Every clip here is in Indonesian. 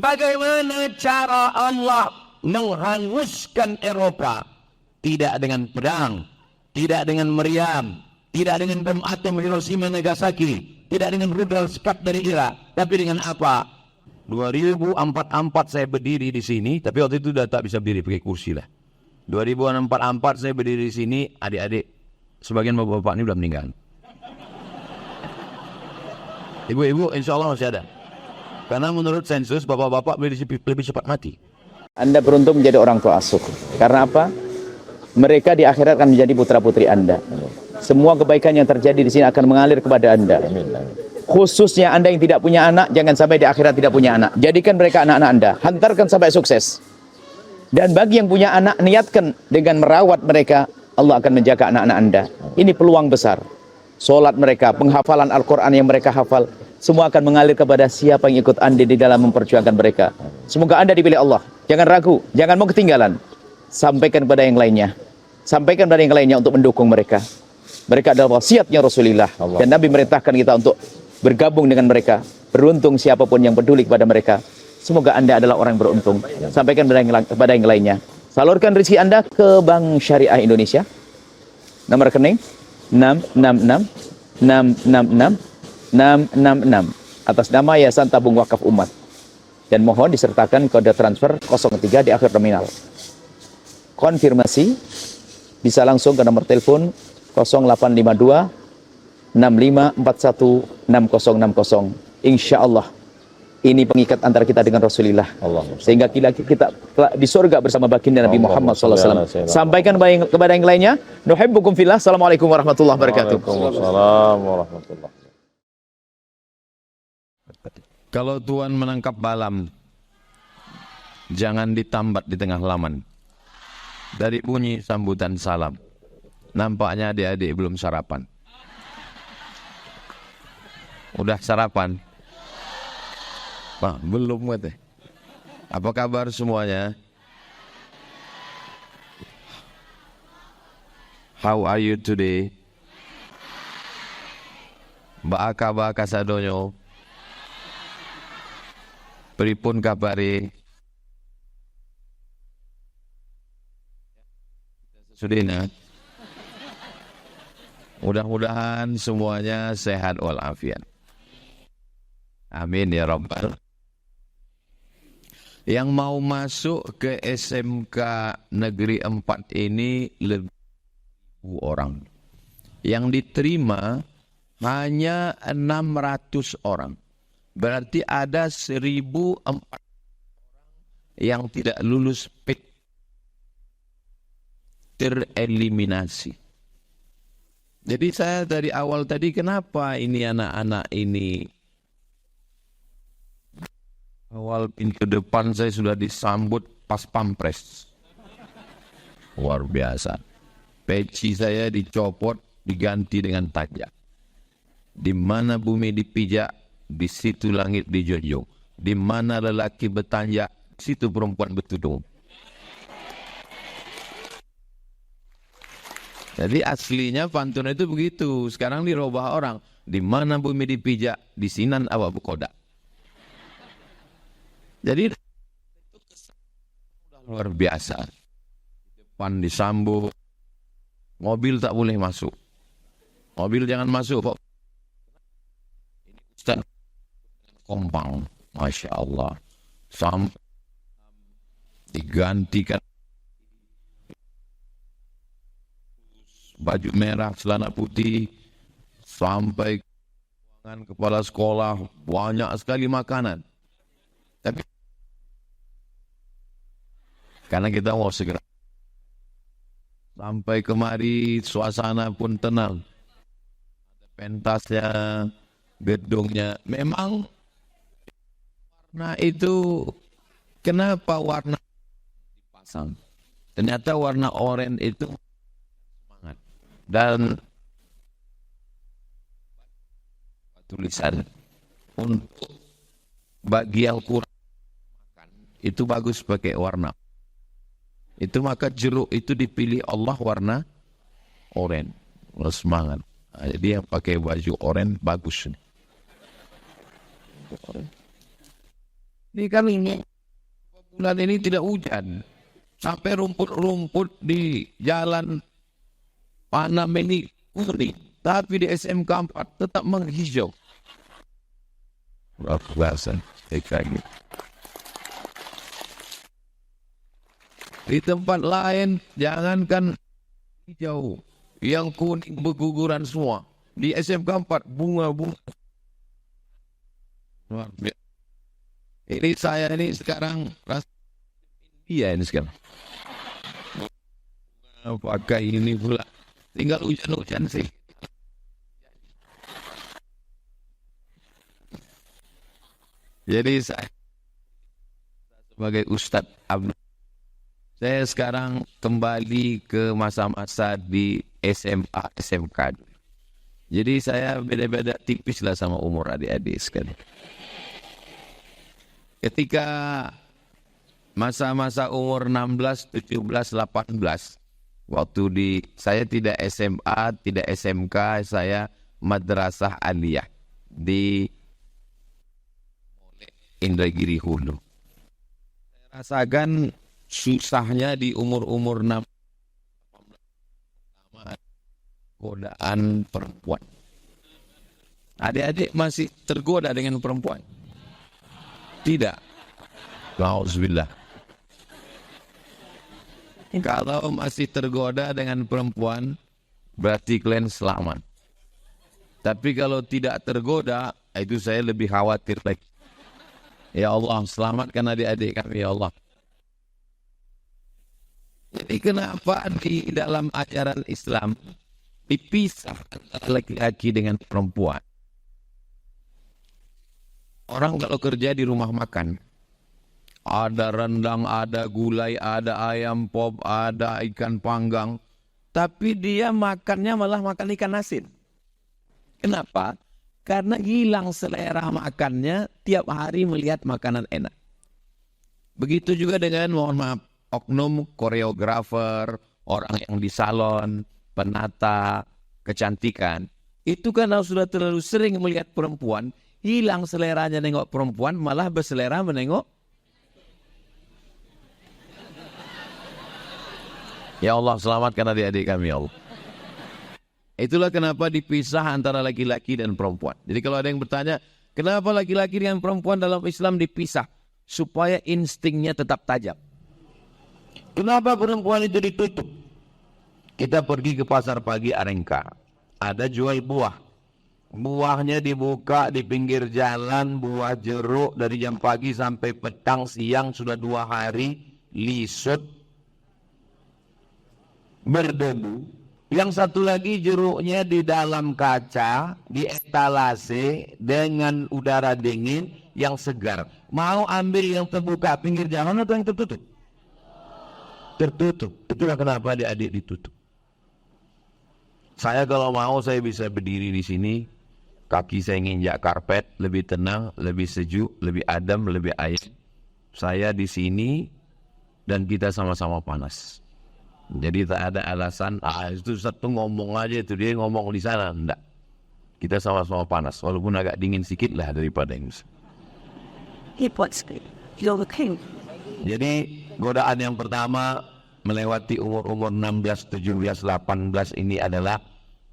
Bagaimana cara Allah menghanguskan Eropa? Tidak dengan pedang, tidak dengan meriam, tidak dengan bom atom Hiroshima Nagasaki, tidak dengan rudal Scud dari Irak, tapi dengan apa? 2044 saya berdiri di sini, tapi waktu itu sudah tak bisa berdiri, pakai kursi lah. 2044 saya berdiri di sini, adik-adik, sebagian bapak-bapak ini sudah meninggal. Ibu-ibu insya Allah masih ada. Karena menurut sensus bapak-bapak lebih cepat mati. Anda beruntung menjadi orang tua asuh. Karena apa? Mereka di akhirat akan menjadi putra-putri Anda. Semua kebaikan yang terjadi di sini akan mengalir kepada Anda. Khususnya Anda yang tidak punya anak, jangan sampai di akhirat tidak punya anak. Jadikan mereka anak-anak Anda. Hantarkan sampai sukses. Dan bagi yang punya anak, niatkan dengan merawat mereka, Allah akan menjaga anak-anak Anda. Ini peluang besar. Solat mereka, penghafalan Al-Quran yang mereka hafal, semua akan mengalir kepada siapa yang ikut Anda di dalam memperjuangkan mereka. Semoga Anda dipilih Allah. Jangan ragu, jangan mau ketinggalan. Sampaikan kepada yang lainnya. Sampaikan kepada yang lainnya untuk mendukung mereka. Mereka adalah wasiatnya Rasulullah. Dan Nabi merintahkan kita untuk bergabung dengan mereka. Beruntung siapapun yang peduli kepada mereka. Semoga Anda adalah orang yang beruntung. Sampaikan kepada yang lainnya. Salurkan rezeki Anda ke Bank Syariah Indonesia. Nomor rekening 666 666 666 atas nama Yayasan Tabung Wakaf Umat. Dan mohon disertakan kode transfer 03 di akhir terminal. Konfirmasi bisa langsung ke nomor telepon 0852 6541 6060. Insya Allah ini pengikat antara kita dengan Rasulullah. Sehingga kita di surga bersama baginda Nabi Muhammad SAW. Sampaikan kepada yang lainnya. Nuhibbukum fillah. Assalamualaikum warahmatullahi wabarakatuh. Waalaikumsalam warahmatullahi wabarakatuh. Kalau Tuhan menangkap balam, jangan ditambat di tengah laman. Dari bunyi sambutan salam, nampaknya adik-adik belum sarapan. Udah sarapan? Pak, belum katanya. Apa kabar semuanya? How are you today? Baka sadonyo. Pripun kabare? Sudina. Mudah-mudahan semuanya sehat walafiat. Amin ya rabbal. Yang mau masuk ke SMK Negeri 4 ini lebih orang. Yang diterima hanya 600 orang. Berarti ada 1.004 orang yang tidak lulus tereliminasi. Jadi saya dari awal tadi, kenapa ini anak-anak ini awal pintu depan saya sudah disambut pas pampres. Luar biasa. Peci saya dicopot, diganti dengan tajak. Di mana bumi dipijak, di situ langit dijunjung. Di mana lelaki bertanjak, di situ perempuan bertudung. Jadi aslinya pantun itu begitu. Sekarang dirubah orang. Di mana bumi dipijak, di sinan awak berkodak. Jadi luar biasa. Depan disambut. Mobil tak boleh masuk. Mobil jangan masuk, Pak. Ini Ustaz kompang, Masya Allah. Sampai digantikan baju merah, celana putih, sampai ruangan kepala sekolah, banyak sekali makanan. Tapi karena kita mau segera sampai kemari, suasana pun tenang. Ada pentasnya, gedungnya. Memang warna itu, kenapa warna dipasang? Ternyata warna oranye itu semangat. Dan tulisan untuk bagi yang kurang makan, itu bagus pakai warna. Itu maka jeruk itu dipilih Allah warna oranye. Semangat. Nah, jadi yang pakai baju oranye bagus. Ini kan bulan ini tidak hujan. Sampai rumput-rumput di jalan Panam ini kuning. Tapi di SMK 4 tetap menghijau. Biasa. Di tempat lain jangankan hijau, yang kuning berguguran semua. Di SMK 4 bunga-bunga. Luar biasa. Ini saya ini sekarang iya ini sekarang. Pakai ini pula. Tinggal hujan-hujan sih. Jadi saya sebagai Ustadz Abdul, saya sekarang kembali ke masa-masa di SMA, SMK. Jadi saya beda-beda tipis lah sama umur adik-adik sekali. Ketika masa-masa umur 16, 17, 18, waktu saya tidak SMA, tidak SMK, saya Madrasah Aliyah di Indragiri Hulu. Saya rasakan susahnya di umur-umur 6 godaan perempuan. Adik-adik masih tergoda dengan perempuan? Tidak. Alhamdulillah. Kalau masih tergoda dengan perempuan, berarti kalian selamat. Tapi kalau tidak tergoda, itu saya lebih khawatir lagi. Ya Allah, selamatkan adik-adik kami, ya Allah. Jadi kenapa di dalam ajaran Islam dipisah antara laki-laki dengan perempuan? Orang kalau kerja di rumah makan, ada rendang, ada gulai, ada ayam pop, ada ikan panggang, tapi dia makannya malah makan ikan asin. Kenapa? Karena hilang selera makannya tiap hari melihat makanan enak. Begitu juga dengan, mohon maaf, oknum koreografer, orang yang di salon, penata, kecantikan. Itu karena sudah terlalu sering melihat perempuan, hilang seleranya nengok perempuan, malah berselera menengok. Ya Allah, selamatkan adik-adik kami, ya Allah. Itulah kenapa dipisah antara laki-laki dan perempuan. Jadi kalau ada yang bertanya, kenapa laki-laki dan perempuan dalam Islam dipisah? Supaya instingnya tetap tajam. Kenapa perempuan itu ditutup? Kita pergi ke pasar pagi Arengka. Ada jual buah. Buahnya dibuka di pinggir jalan, buah jeruk dari jam pagi sampai petang, siang sudah 2 hari, lisut, berdebu. Yang satu lagi jeruknya di dalam kaca, di etalase dengan udara dingin yang segar. Mau ambil yang terbuka pinggir jalan atau yang tertutup? Tertutup. Itulah kenapa adik-adik ditutup. Saya kalau mau saya bisa berdiri di sini, kaki saya nginjak karpet, lebih tenang, lebih sejuk, lebih adem, lebih ayam. Saya di sini dan kita sama-sama panas. Jadi tak ada alasan, itu satu ngomong aja itu, dia ngomong di sana. Enggak. Kita sama-sama panas, walaupun agak dingin sedikit lah daripada yang Jadi godaan yang pertama melewati umur-umur 16, 17, 18 ini adalah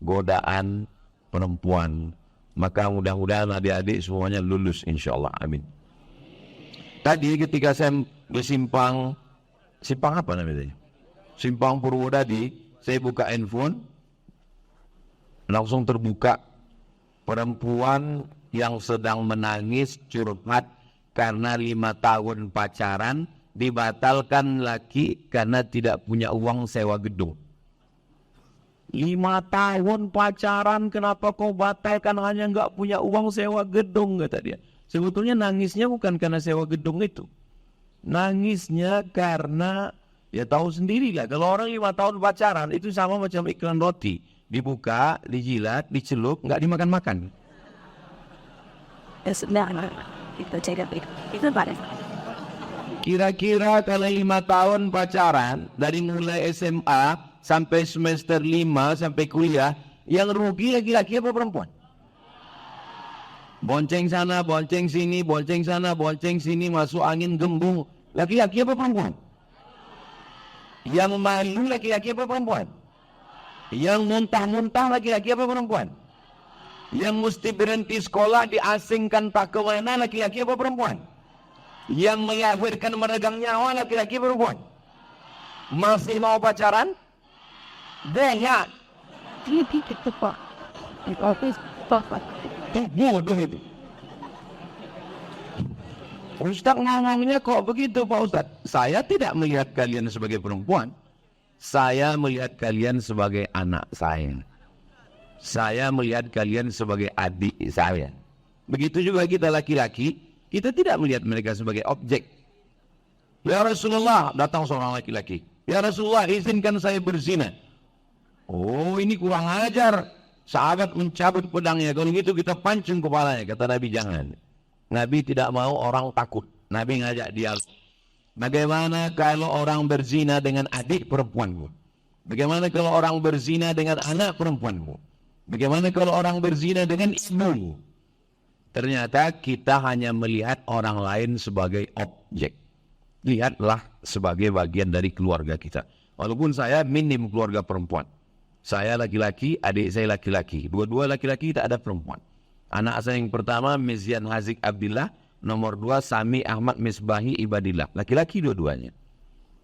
godaan perempuan. Maka mudah-mudahan adik-adik semuanya lulus insyaAllah. Amin. Tadi ketika saya bersimpang, simpang apa namanya? Simpang Purwodadi, saya buka handphone, langsung terbuka perempuan yang sedang menangis curhat karena 5 tahun pacaran dibatalkan laki karena tidak punya uang sewa gedung. 5 tahun pacaran, kenapa kau batalkan hanya nggak punya uang sewa gedung, kata dia. Sebetulnya nangisnya bukan karena sewa gedung itu, nangisnya karena ya tahu sendiri lah, kalau orang 5 tahun pacaran itu sama macam iklan roti. Dibuka, dijilat, dicelup, nggak dimakan-makan. Kira-kira kalau 5 tahun pacaran, dari mulai SMA sampai semester 5 sampai kuliah, yang rugi laki-laki apa perempuan? Bonceng sana, bonceng sini, bonceng sana, bonceng sini, masuk angin gembung. Laki-laki apa perempuan? Yang malu laki-laki apa perempuan? Yang muntah-muntah laki-laki apa perempuan? Yang mesti berhenti sekolah, diasingkan tak kemana, laki-laki apa perempuan? Yang melahirkan meregang nyawa, laki-laki apa perempuan? Masih mau pacaran? Daya. Bodoh itu. Ustaz ngomongnya kok begitu Pak Ustaz? Saya tidak melihat kalian sebagai perempuan. Saya melihat kalian sebagai anak saya. Saya melihat kalian sebagai adik saya. Begitu juga kita laki-laki, kita tidak melihat mereka sebagai objek. Ya Rasulullah, datang seorang laki-laki. Ya Rasulullah, izinkan saya berzina. Oh, ini kurang ajar. Sahabat mencabut pedangnya. Kalau gitu kita pancung kepalanya. Kata Nabi, jangan. Nabi tidak mau orang takut. Nabi ngajak dia. Bagaimana kalau orang berzina dengan adik perempuanmu? Bagaimana kalau orang berzina dengan anak perempuanmu? Bagaimana kalau orang berzina dengan ibumu? Ternyata kita hanya melihat orang lain sebagai objek. Lihatlah sebagai bagian dari keluarga kita. Walaupun saya minim keluarga perempuan. Saya laki-laki, adik saya laki-laki. Dua-dua laki-laki, tak ada perempuan. Anak saya yang pertama, Mizian Hazik Abdillah. Nomor 2, Sami Ahmad Misbahi Ibadillah. Laki-laki dua-duanya.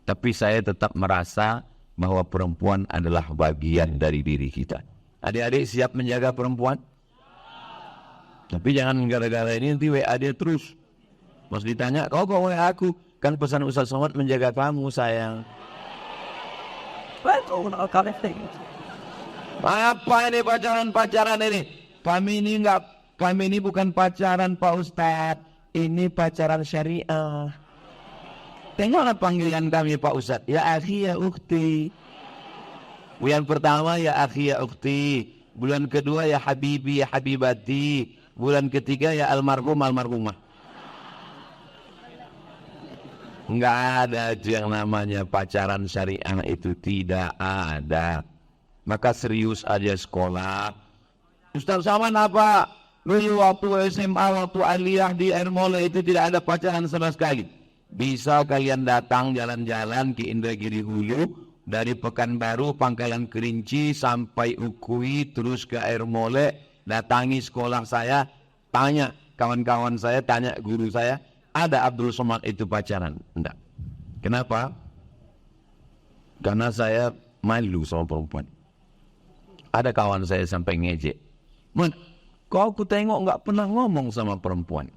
Tapi saya tetap merasa bahwa perempuan adalah bagian dari diri kita. Adik-adik siap menjaga perempuan? Tapi jangan gara-gara ini nanti WA dia terus. Mas ditanya, kau kok WA aku? Kan pesan Ustaz Somad menjaga kamu sayang. Apa ini pacaran-pacaran ini? Kami ini bukan pacaran Pak Ustadz. Ini pacaran syariah. Tengoklah panggilan kami Pak Ustadz. Ya akhi ya ukhti. Bulan pertama ya akhi ya ukhti. Bulan kedua ya habibi ya habibati. Bulan ketiga ya almarhum almarhumah. Enggak ada yang namanya pacaran syariah itu, tidak ada. Maka serius aja sekolah. Ustaz Saman apa? Dulu waktu SMA, waktu aliyah di Air Mole itu tidak ada pacaran sama sekali. Bisa kalian datang jalan-jalan ke Indragiri Hulu, dari Pekanbaru, Pangkalan Kerinci sampai Ukui, terus ke Air Mole, datangi sekolah saya, tanya kawan-kawan saya, tanya guru saya, ada Abdul Somad itu pacaran? Enggak. Kenapa? Karena saya malu sama perempuan. Ada kawan saya sampai ngejek. Man, kau aku tengok nggak pernah ngomong sama perempuan.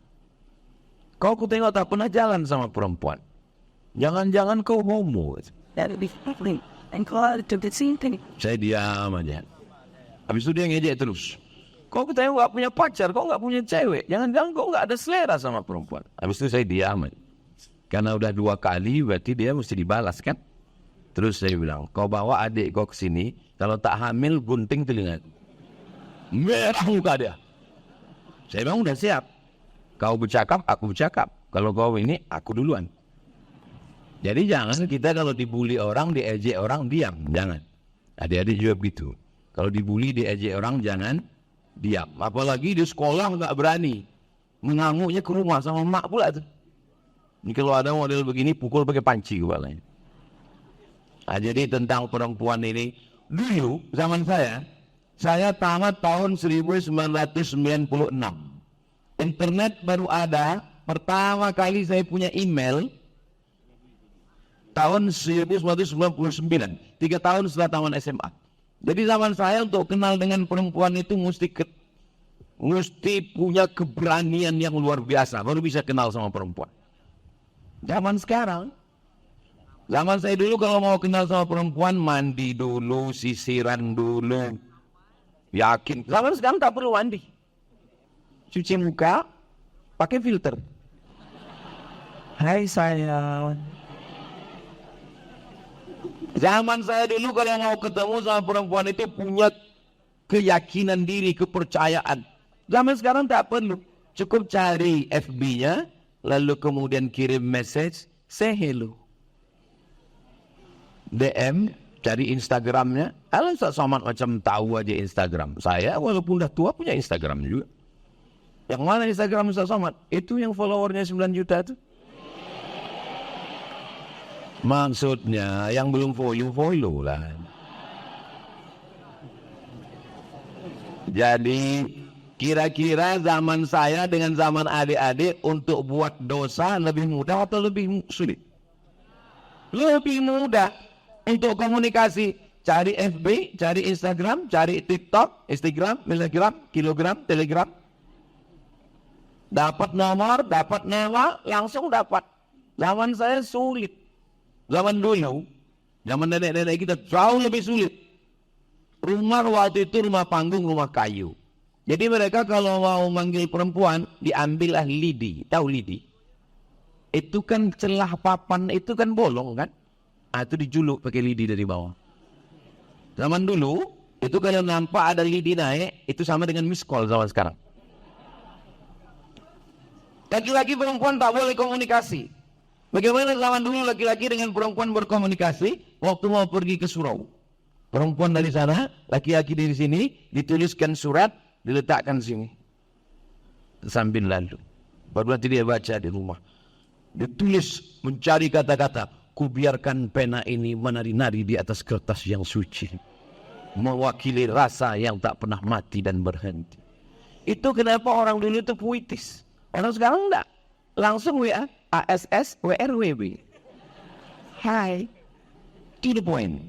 Kau aku tengok tak pernah jalan sama perempuan. Jangan-jangan kau homo. Saya diam aja. Habis itu dia ngejek terus. Kau aku tengok nggak punya pacar, kau nggak punya cewek. Jangan-jangan kau nggak ada selera sama perempuan. Habis itu saya diam aja. Karena udah 2 kali, berarti dia mesti dibalas kan. Terus saya bilang, kau bawa adik kau ke sini, kalau tak hamil gunting telinga. Merah muka dia. Saya bilang udah siap. Kau bercakap, aku bercakap. Kalau kau ini, aku duluan. Jadi jangan kita kalau dibully orang, diejek orang, diam. Jangan. Adik-adik juga begitu. Kalau dibully, diejek orang, jangan diam. Apalagi di sekolah nggak berani. Mengamuknya ke rumah sama mak pula tuh. Ini kalau ada model begini, pukul pakai panci kepalanya. Nah, jadi tentang perempuan ini, dulu zaman saya tamat tahun 1996. Internet baru ada, pertama kali saya punya email tahun 1999, 3 tahun setelah taman SMA. Jadi zaman saya untuk kenal dengan perempuan itu mesti punya keberanian yang luar biasa, baru bisa kenal sama perempuan. Zaman sekarang, zaman saya dulu kalau mau kenal sama perempuan, mandi dulu, sisiran dulu. Yakin. Zaman sekarang tak perlu mandi. Cuci muka, pakai filter. Hai sayang. Zaman saya dulu kalau mau ketemu sama perempuan itu punya keyakinan diri, kepercayaan. Zaman sekarang tak perlu. Cukup cari FB-nya, lalu kemudian kirim message, say hello. DM, cari Instagramnya. Alah Ustaz Somad macam tahu aja Instagram. Saya walaupun dah tua punya Instagram juga. Yang mana Instagram Ustaz Somad? Itu yang followernya 9 juta itu. Maksudnya yang belum follow lah. Jadi kira-kira zaman saya dengan zaman adik-adik untuk buat dosa lebih mudah atau lebih sulit? Lebih mudah untuk komunikasi. Cari FB, cari Instagram, cari TikTok, Instagram, kilogram, Telegram. Dapat nomor, dapat nama, langsung dapat. Zaman saya sulit. Zaman dulu, zaman nenek-nenek kita jauh lebih sulit. Rumah waktu itu rumah panggung, rumah kayu. Jadi mereka kalau mau manggil perempuan, diambillah lidi. Tahu lidi? Itu kan celah papan, itu kan bolong kan? Itu dijuluk pakai lidi dari bawah. Zaman dulu, itu kalau nampak ada lidi naik, itu sama dengan miss call zaman sekarang. Laki-laki perempuan tak boleh komunikasi. Bagaimana zaman dulu laki-laki dengan perempuan berkomunikasi waktu mau pergi ke surau. Perempuan dari sana, laki-laki dari sini, dituliskan surat, diletakkan sini. Sambil lalu. Baru nanti dia baca di rumah. Dia tulis, mencari kata-kata. Ku biarkan pena ini menari-nari di atas kertas yang suci. Mewakili rasa yang tak pernah mati dan berhenti. Itu kenapa orang dulu itu puitis. Orang sekarang enggak. Langsung WA. ASS WRWB. Hai. To the point.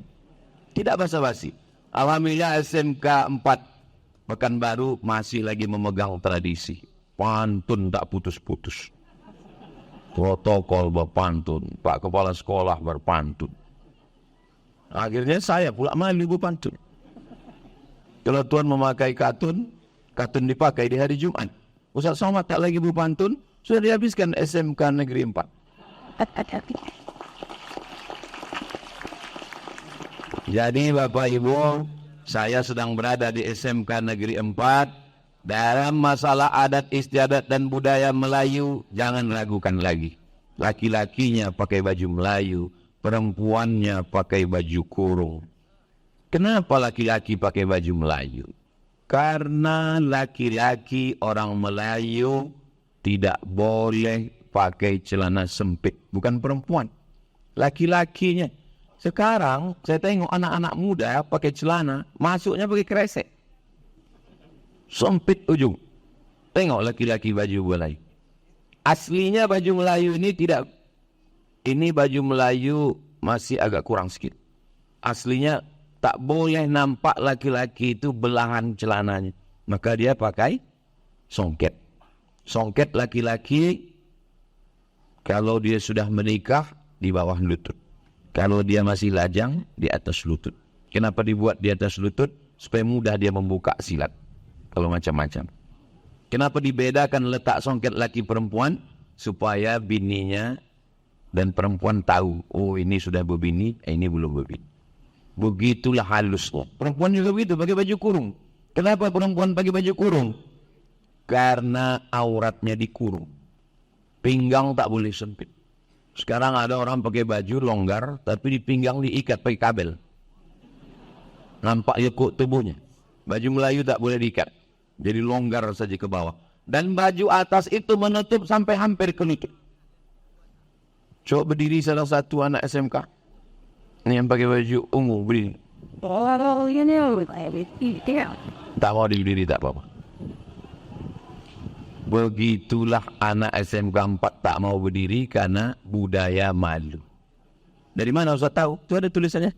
Tidak basa-basi. Alhamdulillah SMK 4 Pekanbaru masih lagi memegang tradisi. Pantun tak putus-putus. Protokol berpantun. Pak Kepala Sekolah berpantun. Akhirnya saya pula malu berpantun. Kalau Tuhan memakai katun dipakai di hari Jumat. Ustaz Somad tak lagi berpantun. Sudah dihabiskan SMK Negeri 4. Jadi Bapak Ibu, saya sedang berada di SMK Negeri 4. Dalam masalah adat istiadat dan budaya Melayu, jangan ragukan lagi. Laki-lakinya pakai baju Melayu, perempuannya pakai baju kurung. Kenapa laki-laki pakai baju Melayu? Karena laki-laki orang Melayu tidak boleh pakai celana sempit. Bukan perempuan. Laki-lakinya. Sekarang saya tengok anak-anak muda pakai celana. Masuknya pakai kresek. Sempit ujung. Tengok laki-laki baju Melayu. Aslinya baju Melayu ini tidak. Ini baju Melayu masih agak kurang sedikit. Aslinya tak boleh nampak laki-laki itu belahan celananya. Maka dia pakai songket. Songket laki-laki kalau dia sudah menikah di bawah lutut. Kalau dia masih lajang di atas lutut. Kenapa dibuat di atas lutut? Supaya mudah dia membuka silat. Kalau macam-macam. Kenapa dibedakan letak songket laki perempuan? Supaya bininya dan perempuan tahu. Oh ini sudah berbini, ini belum berbini. Begitulah halusnya. Perempuan juga begitu, pakai baju kurung. Kenapa perempuan pakai baju kurung? Karena auratnya dikurung. Pinggang tak boleh sempit. Sekarang ada orang pakai baju longgar, tapi di pinggang diikat pakai kabel. Nampak lekuk tubuhnya. Baju Melayu tak boleh diikat. Jadi longgar saja ke bawah. Dan baju atas itu menutup sampai hampir ke lutut. Coba berdiri salah satu anak SMK. Ini yang pakai baju ungu, berdiri. Tak mau berdiri, tak apa-apa. Begitulah anak SMK 4 tak mau berdiri karena budaya malu. Dari mana Ustaz tahu? Itu ada tulisannya.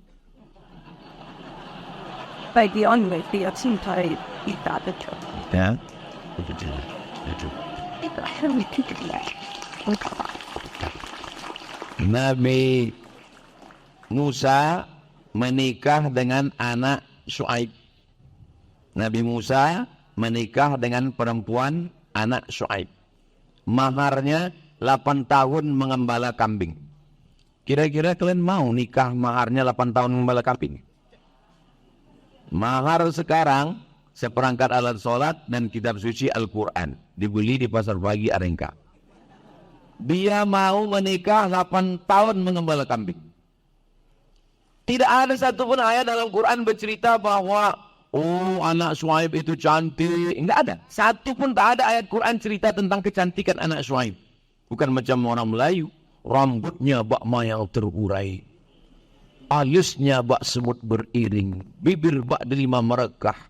Ya. Nabi Musa menikah dengan anak Syuaib. Nabi Musa menikah dengan perempuan anak Syuaib. Maharnya 8 tahun mengembala kambing. Kira-kira kalian mau nikah maharnya 8 tahun mengembala kambing? Mahar sekarang seperangkat alat sholat dan kitab suci Al-Quran. Dibeli di pasar pagi Arengka. Dia mau menikah 8 tahun mengembala kambing. Tidak ada satupun ayat dalam Quran bercerita bahwa Oh, anak Syuaib itu cantik. Enggak ada. Satu pun tak ada ayat Quran cerita tentang kecantikan anak Syuaib. Bukan macam orang Melayu. Rambutnya bak mayang terurai. Alisnya bak semut beriring. Bibir bak delima merekah.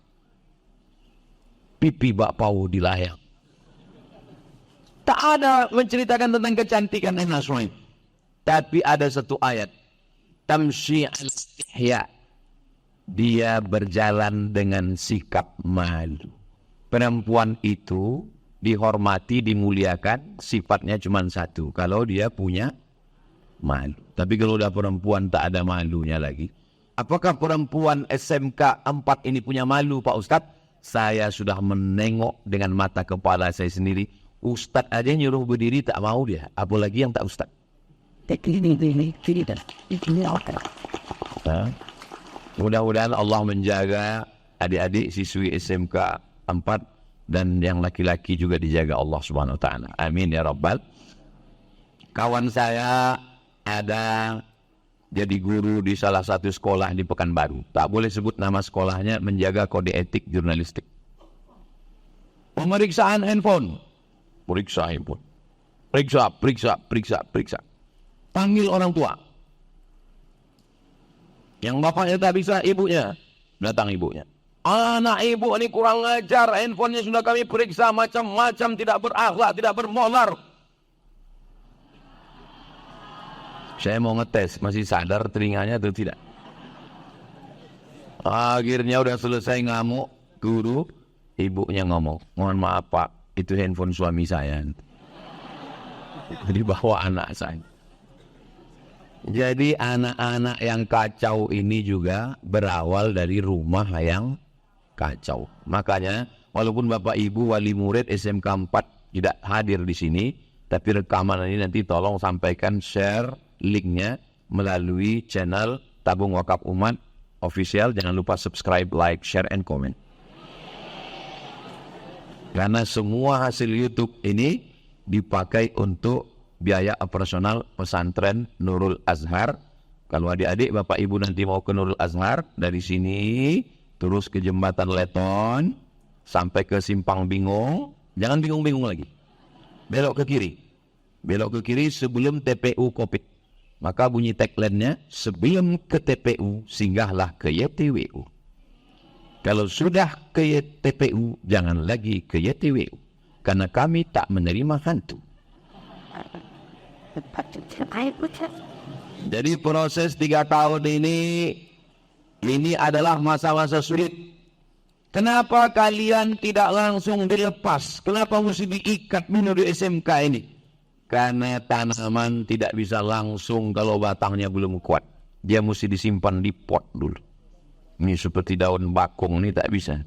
Pipi bak pau dilayang. Tak ada menceritakan tentang kecantikan anak Syuaib. Tapi ada satu ayat. Tamshi al-istihya. Dia berjalan dengan sikap malu. Perempuan itu dihormati, dimuliakan, sifatnya cuma satu. Kalau dia punya malu. Tapi kalau udah perempuan tak ada malunya lagi. Apakah perempuan SMK 4 ini punya malu, Pak Ustadz? Saya sudah menengok dengan mata kepala saya sendiri. Ustadz aja nyuruh berdiri tak mau dia. Apalagi yang tak Ustadz. Nah, mudah-mudahan Allah menjaga adik-adik siswi SMK 4 dan yang laki-laki juga dijaga Allah Subhanahu wa taala. Amin ya rabbal. Kawan saya ada jadi guru di salah satu sekolah di Pekanbaru. Tak boleh sebut nama sekolahnya, menjaga kode etik jurnalistik. Pemeriksaan handphone. Periksa handphone. Periksa. Panggil orang tua. Yang bapaknya tak bisa, ibunya. Datang ibunya. Anak ibu ini kurang ajar. Handphonenya sudah kami periksa macam-macam. Tidak berakhlak, tidak bermolar. Saya mau ngetes. Masih sadar telinganya atau tidak? Akhirnya udah selesai ngamuk. Guru, ibunya ngomong. Mohon maaf Pak, itu handphone suami saya. Dibawa anak saya. Jadi anak-anak yang kacau ini juga berawal dari rumah yang kacau. Makanya walaupun Bapak Ibu wali murid SMK 4 tidak hadir di sini, tapi rekaman ini nanti tolong sampaikan, share linknya melalui channel Tabung Wakaf Umat official. Jangan lupa subscribe, like, share, and comment. Karena semua hasil YouTube ini dipakai untuk biaya operasional pesantren Nurul Azhar. Kalau adik-adik Bapak Ibu nanti mau ke Nurul Azhar, dari sini terus ke Jembatan Leton sampai ke Simpang Bingung. Jangan bingung-bingung lagi. Belok ke kiri sebelum TPU Kopit. Maka bunyi tagline-nya, sebelum ke TPU singgahlah ke YTWU. Kalau sudah ke TPU jangan lagi ke YTWU, karena kami tak menerima hantu. Jadi proses 3 tahun ini adalah masa-masa sulit. Kenapa kalian tidak langsung dilepas? Kenapa mesti diikat menurut SMK ini? Karena tanaman tidak bisa langsung kalau batangnya belum kuat. Dia mesti disimpan di pot dulu. Ini seperti daun bakung ini tak bisa.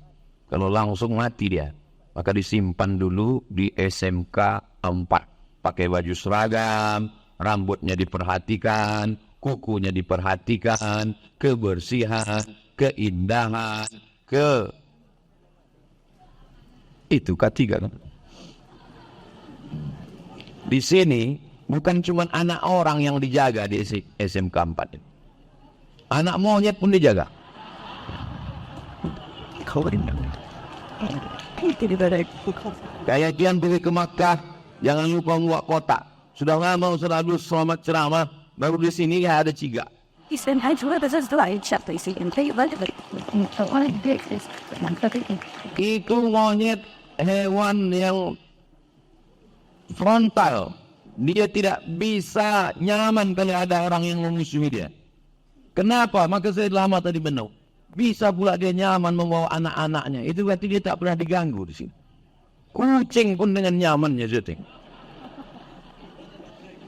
Kalau langsung mati dia. Maka disimpan dulu di SMK 4. Pakai baju seragam, rambutnya diperhatikan, kukunya diperhatikan, kebersihan, keindahan, itu K3 kan. Di sini bukan cuma anak orang yang dijaga di SMK 4 ini. Anak monyet pun dijaga. Kayak kian pergi ke Makkah, jangan lupa bawa kotak. Sudah lama selalu selamat ceramah, baru di sini ya ada ciga. Itu monyet hewan yang frontal. Dia tidak bisa nyaman kalau ada orang yang memusuhi dia. Kenapa? Maka saya lama tadi benar. Bisa pula dia nyaman membawa anak-anaknya. Itu berarti dia tak pernah diganggu di sini. Kucing pun dengan nyamannya syuting.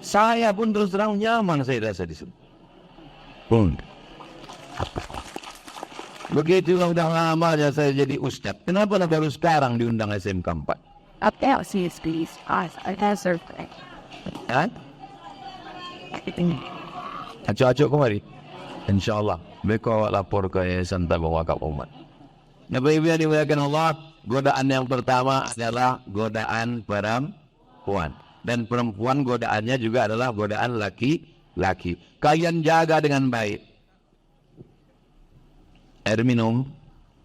Saya pun terus terang nyaman saya rasa di sini. Begitulah udah lama ya saya jadi ustadz. Kenapa baru sekarang diundang SMK 4? Hah? Acok-acok kemari. InsyaAllah mereka lapor ke Yayasan Tabung Wakaf Umat. Bapak-ibu yang dimuliakan Allah, godaan yang pertama adalah godaan perempuan. Dan perempuan godaannya juga adalah godaan laki-laki. Kalian jaga dengan baik. Air minum,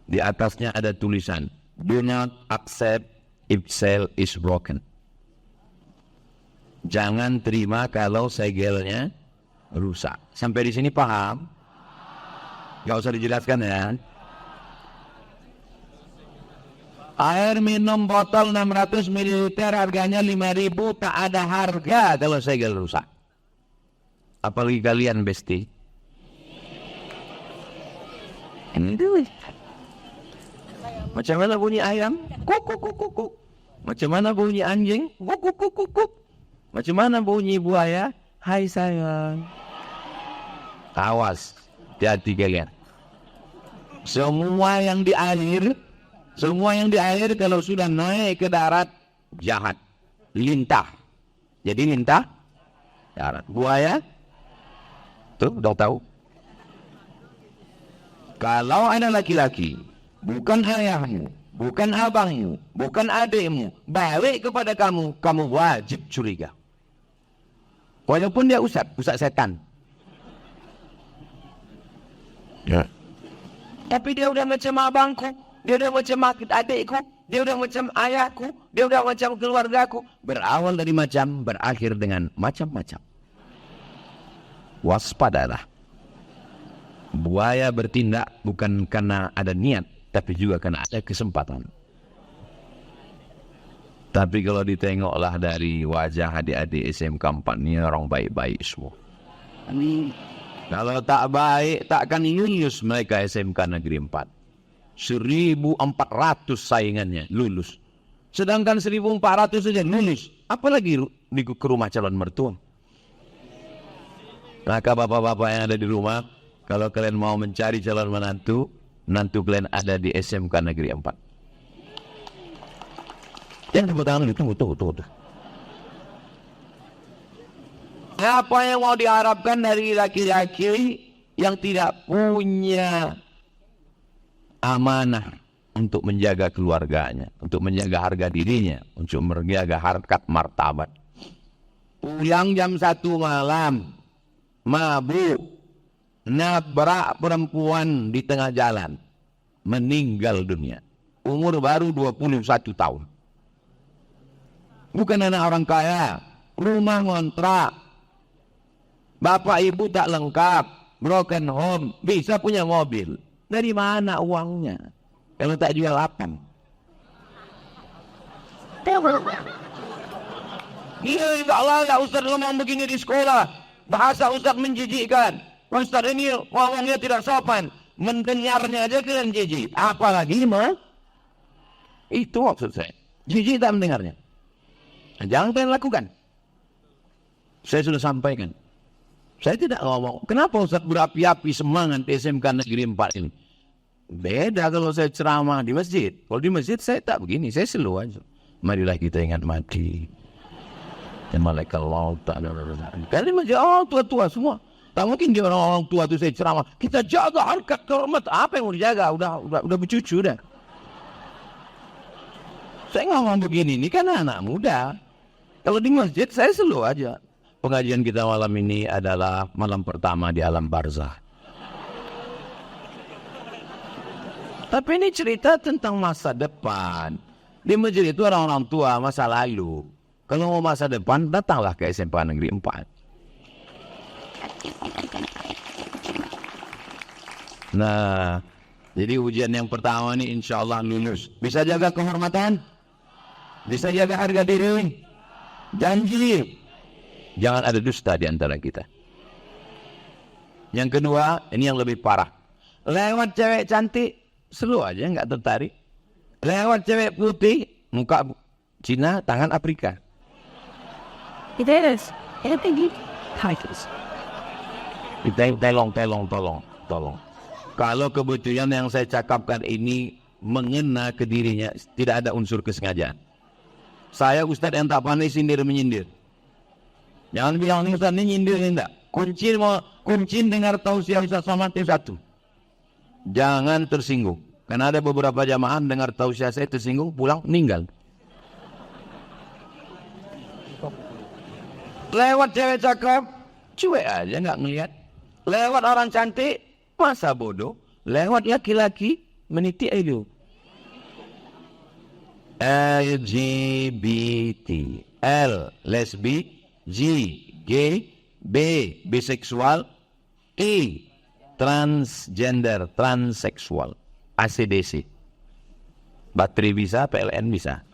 Di atasnya ada tulisan, do not accept if cell is broken. Jangan terima kalau segelnya rusak. Sampai di sini paham? Gak usah dijelaskan ya. Air minum botol 600 ml harganya 5.000, tak ada harga kalau segel rusak. Apalagi kalian besti. Macam mana bunyi ayam? Kuk kuk kuk kuk kuk. Macam mana bunyi anjing? Kuk kuk kuk kuk kuk. Macam mana bunyi buaya? Hai sayang. Awas, hati-hati kalian. Semua yang di air kalau sudah naik ke darat jahat, lintah. Jadi lintah darat. Buaya tuh udah tahu. Kalau ada laki-laki, bukan ayahmu, bukan abangmu, bukan adikmu, balik kepada kamu, kamu wajib curiga. Walaupun dia ustaz setan. Ya. Tapi dia udah macam abangku, dia udah macam adikku, dia udah macam ayahku, dia udah macam keluargaku. Berawal dari macam, berakhir dengan macam-macam. Waspadalah. Buaya bertindak bukan karena ada niat, tapi juga karena ada kesempatan. Tapi kalau ditengoklah dari wajah adik-adik SMK 4 ini orang baik-baik semua. Amin. Kalau tak baik, takkan lulus mereka SMK Negeri 4. 1.400 saingannya lulus. Sedangkan 1.400 saja lulus. Apalagi ke rumah calon mertua. Maka bapak-bapak yang ada di rumah, kalau kalian mau mencari calon menantu, menantu kalian ada di SMK Negeri 4. Jangan tepuk tangan dulu, tunggu. Apa yang mau diharapkan dari laki-laki yang tidak punya amanah untuk menjaga keluarganya, untuk menjaga harga dirinya, untuk menjaga harkat martabat. Pulang jam 1 malam, mabuk, nabrak perempuan di tengah jalan, meninggal dunia. Umur baru 21 tahun. Bukan anak orang kaya, rumah ngontrak, bapak ibu tak lengkap, broken home, bisa punya mobil. Dari mana uangnya? Kalau tak jual apa? Iya, enggak Ustaz ngomong begini di sekolah. Bahasa Ustaz menjijikkan. Ustaz ini ngomongnya tidak sopan. Mendengarnya aja kalian jijik. Apalagi mah? Itu maksud saya. Jijik tak mendengarnya. Jangan kalian lakukan. Saya sudah sampaikan. Saya tidak ngomong. Kenapa Ustaz berapi-api semangat di SMK Negeri 4 ini? Beda kalau saya ceramah di masjid. Kalau di masjid saya tak begini. Saya slow aja. Marilah kita ingat mati. Dan malaikat Allah ta'ala. Kali masjid orang tua-tua semua. Tak mungkin dia orang tua itu saya ceramah. Kita jaga harkat kehormat. Apa yang mau dijaga? Udah bercucu dah. Saya ngomong begini. Ini kan anak muda. Kalau di masjid saya slow aja. Pengajian kita malam ini adalah malam pertama di alam barzah. Tapi ini cerita tentang masa depan. Di masjid itu orang-orang tua masa lalu. Kalau mau masa depan, datanglah ke SMP Negeri 4. Nah, jadi ujian yang pertama ini insya Allah lulus. Bisa jaga kehormatan? Bisa jaga harga diri? Janji. Jangan ada dusta di antara kita. Yang kedua, ini yang lebih parah. Lewat cewek cantik, slow aja, nggak tertarik. Lewat cewek putih, muka Cina, tangan Afrika. Tolong. Kalau kebetulan yang saya cakapkan ini mengena ke dirinya, tidak ada unsur kesengajaan. Saya Ustadz yang tak pandai sindir-menyindir. Jangan bilang ini Ustaz ini nyindir enggak. Kunci dengar tausiah Ustaz Somad itu satu. Jangan tersinggung. Karena ada beberapa jamaah dengar tausiah saya tersinggung, pulang meninggal. Lewat cewek cakep, cuek aja nggak ngeliat. Lewat orang cantik, masa bodoh. Lewat laki-laki, Meniti itu. LGBT. L. Lesbi. G. Gay. B. Biseksual. E. Transgender. Transseksual. ACDC. Bateri bisa, PLN bisa.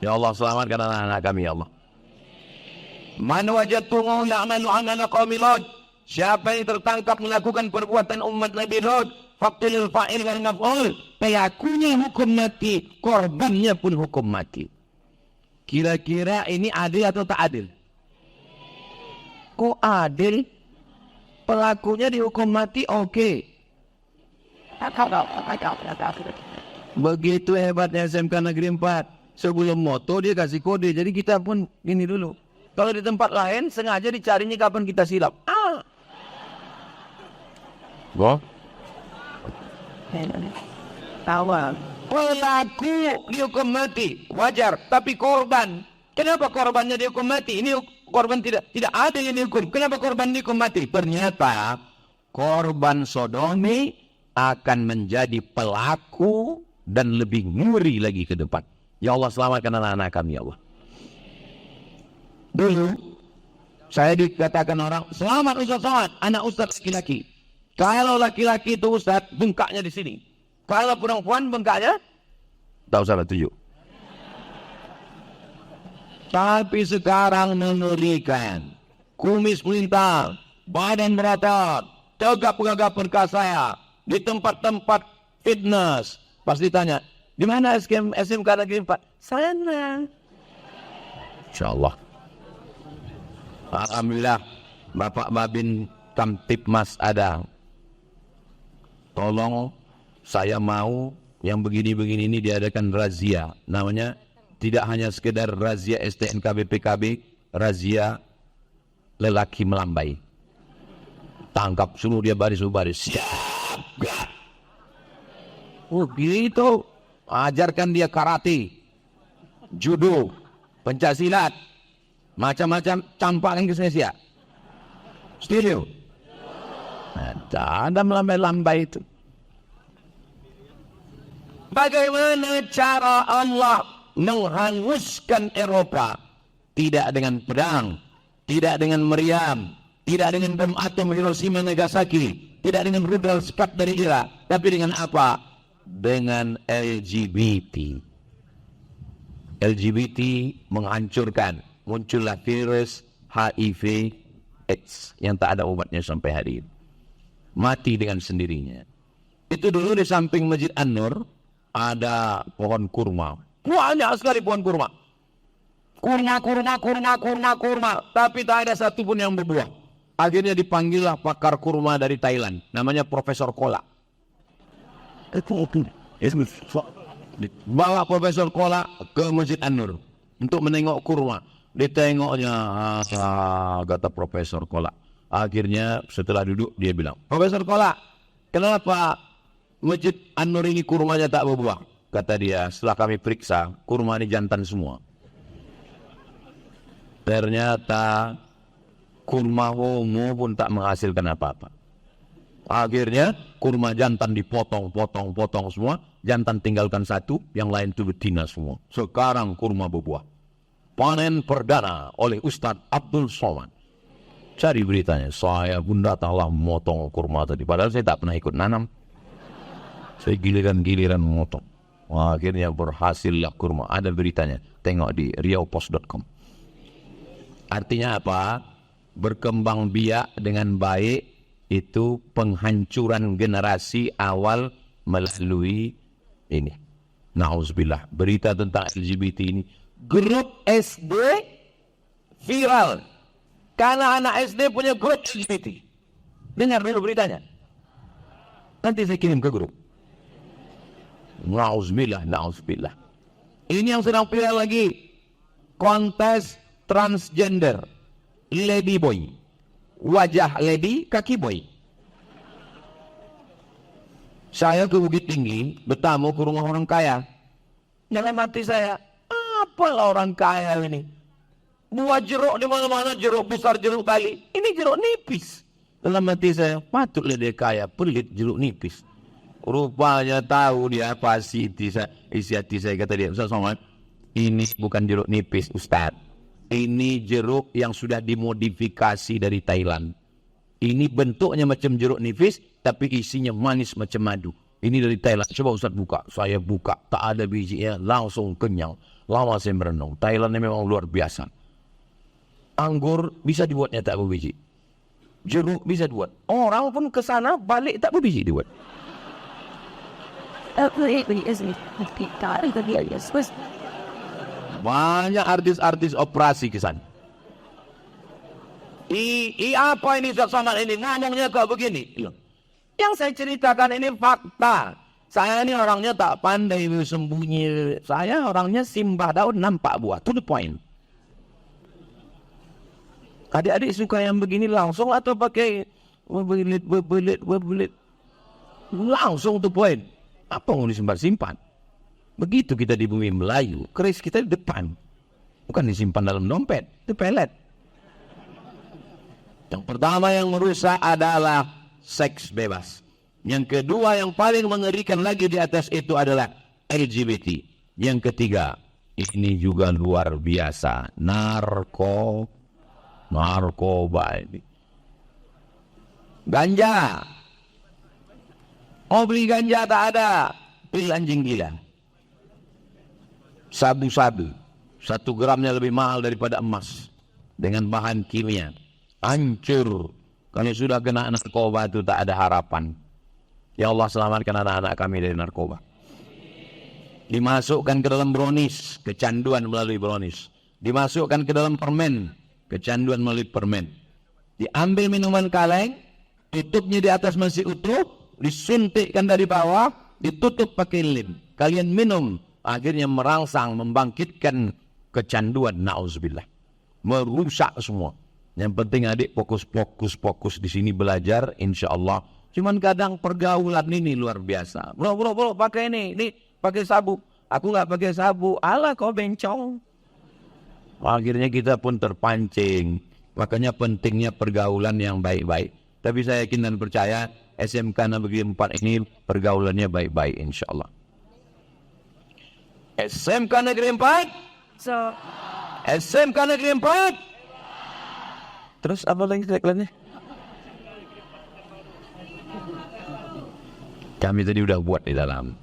Ya Allah, selamatkan anak-anak kami, ya Allah. Man wajadtuhu ya'malu 'amala qaumi Lut. Siapa yang tertangkap melakukan perbuatan umat Nabi Lut, faqtilil fa'il wal maf'ul. Pelakunya hukum mati, korbannya pun hukum mati. Kira-kira ini adil atau tak adil? Kok adil? Pelakunya dihukum mati, oke. Begitu hebatnya SMK Negeri 4. Sebelum moto dia kasih kode. Jadi kita pun gini dulu. Kalau di tempat lain sengaja dicarinya kapan kita silap. Pelaku dihukum mati, wajar. Tapi korban, kenapa korbannya dihukum mati? Ini korban tidak ada yang dihukum. Kenapa korban dihukum mati? Ternyata korban sodomi akan menjadi pelaku dan lebih ngeri lagi ke depan. Ya Allah, selamatkan anak-anak kami, ya Allah. Dulu saya dikatakan orang, selamat Ustaz Somad, anak Ustaz laki-laki. Kalau laki-laki itu Ustaz, bengkaknya di sini. Kalau perempuan bengkaknya, tak usah tunjuk. Tapi sekarang mengerikan. Kumis melintas, badan berotot, tegap-tegap perkasa di tempat-tempat fitness. Pas ditanya, di mana SMK Negeri 4? Sana. InsyaAllah. Alhamdulillah, Bapak Babin Kamtipmas ada. Tolong, saya mau yang begini-begini ini diadakan razia. Namanya tidak hanya sekedar razia STNK BPKB, razia lelaki melambai. Tangkap suruh dia baris-baris. Siap. Oh gitu. Ajarkan dia karate, judo, pencaksilat, macam-macam campakan ke Indonesia. Setuju? Ada melambai-lambai itu. Bagaimana cara Allah menghanguskan Eropa? Tidak dengan pedang, tidak dengan meriam, tidak dengan bom atom Hiroshima Nagasaki, tidak dengan rudal Scud dari Irak, tapi dengan apa? Dengan LGBT. LGBT menghancurkan. Muncullah virus HIV AIDS yang tak ada obatnya sampai hari ini. Mati dengan sendirinya. Itu dulu di samping Masjid An-Nur ada pohon kurma. Banyak sekali pohon kurma. Kurma. Tapi tak ada satupun yang berbuah. Akhirnya dipanggillah pakar kurma dari Thailand. Namanya Profesor Kola. Bawa Profesor Kola ke Masjid An-Nur untuk menengok kurma. Ditengoknya, kata Profesor Kola. Akhirnya setelah duduk dia bilang, Profesor Kola, kenapa Masjid An-Nur ini kurmanya tak berbuah? Kata dia, setelah kami periksa, kurma ini jantan semua. Ternyata kurma homo pun tak menghasilkan apa-apa. Akhirnya kurma jantan dipotong semua. Jantan tinggalkan satu, yang lain itu betina semua. Sekarang kurma berbuah. Panen perdana oleh Ustadz Abdul Somad. Cari beritanya, saya pun datanglah memotong kurma tadi. Padahal saya tak pernah ikut nanam. Saya giliran memotong. Akhirnya berhasillah kurma. Ada beritanya, tengok di riaupost.com. Artinya apa? Berkembang biak dengan baik itu penghancuran generasi awal melalui ini. Nauzubillah, berita tentang LGBT ini. Grup SD viral. Karena anak SD punya grup LGBT. Dengar dulu beritanya. Nanti saya kirim ke grup. Nauzubillah. Ini yang sedang viral lagi. Kontes transgender. Lady boy. Wajah lady, kaki boy. Saya ke Bukit Tinggi, bertamu ke rumah orang kaya. Dalam hati saya, apalah orang kaya ini? Buat jeruk di mana-mana, jeruk besar, jeruk kali. Ini jeruk nipis. Dalam hati saya, patutlah dia kaya, pelit jeruk nipis. Rupanya tahu dia pasti isi hati saya. Kata dia, Ustaz Somad, ini bukan jeruk nipis Ustaz. Ini jeruk yang sudah dimodifikasi dari Thailand. Ini bentuknya macam jeruk nipis, tapi isinya manis macam madu. Ini dari Thailand. Coba Ustaz buka. Saya buka, tak ada bijinya, langsung kenyang. Lama saya merenung. Thailand ini memang luar biasa. Anggur bisa dibuatnya tak berbiji. Jeruk bisa dibuat. Orang pun ke sana balik tak berbiji dibuat. Banyak artis-artis operasi ke sana. Apa ini Ustaz Somad ini? Ngomongnya kok begini? Yang saya ceritakan ini fakta. Saya ini orangnya tak pandai sembunyi. Saya orangnya simbah daun nampak buah. To the point. Adik-adik suka yang begini langsung atau pakai berbelit. Langsung to point. Apa mau disimpan-simpan? Begitu kita di bumi Melayu, keris kita di depan. Bukan disimpan dalam dompet, itu pelet. Yang pertama yang merusak adalah seks bebas. Yang kedua yang paling mengerikan lagi di atas itu adalah LGBT. Yang ketiga, ini juga luar biasa, narkoba ini. Ganja. Oh beli ganja tak ada, beli anjing gila. Sabu-sabu, 1 gramnya lebih mahal daripada emas. Dengan bahan kimia. Hancur. Kalau sudah kena narkoba itu tak ada harapan. Ya Allah selamatkan anak-anak kami dari narkoba. Dimasukkan ke dalam brownies, kecanduan melalui brownies. Dimasukkan ke dalam permen, kecanduan melalui permen. Diambil minuman kaleng, tutupnya di atas masih utuh, disuntikkan dari bawah, ditutup pakai lem. Kalian minum, akhirnya merangsang, membangkitkan kecanduan, na'udzubillah. Merusak semua. Yang penting adik fokus di sini belajar, insya Allah. Cuman kadang pergaulan ini luar biasa. Bro, pakai ini pakai sabu. Aku nggak pakai sabu. Alah kau bencong. Akhirnya kita pun terpancing. Makanya pentingnya pergaulan yang baik-baik. Tapi saya yakin dan percaya SMK Negeri 4 ini pergaulannya baik-baik insya Allah. SMK Negeri 4. SMK Negeri 4. Terus apa lagi tagline-nya? Kami tadi udah buat di dalam.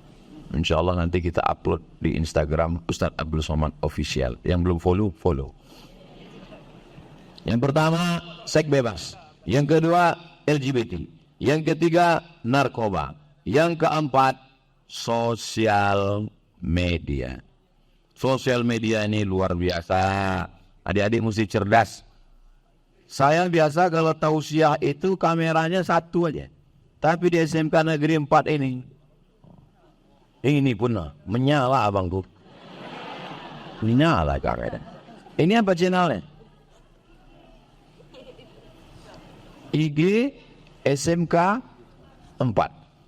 Insya Allah nanti kita upload di Instagram Ustaz Abdul Somad Official. Yang belum follow. Yang pertama, seks bebas. Yang kedua, LGBT. Yang ketiga, narkoba. Yang keempat, sosial media. Sosial media ini luar biasa. Adik-adik mesti cerdas. Saya biasa kalau tausiah itu kameranya 1 aja. Tapi di SMK Negeri 4 ini pun menyala abangku. Menyala kamera. Ini apa channelnya? IG SMK 4.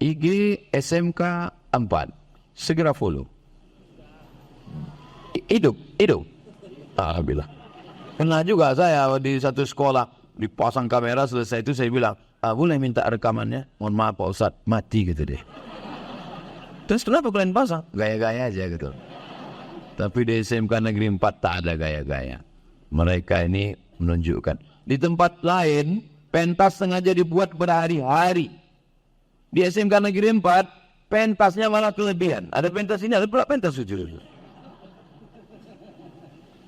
IG SMK 4. Segera follow. Hidup. Alhamdulillah. Pernah juga saya di satu sekolah dipasang kamera, selesai itu saya bilang, boleh minta rekamannya? Mohon maaf Pak Ustadz, mati gitu deh. Terus kenapa kalian pasang? Gaya-gaya aja gitu. Tapi di SMK Negeri 4 tak ada gaya-gaya. Mereka ini menunjukkan. Di tempat lain, pentas sengaja dibuat berhari-hari. Di SMK Negeri 4, pentasnya malah kelebihan. Ada pentas ini, ada pula pentas sujud.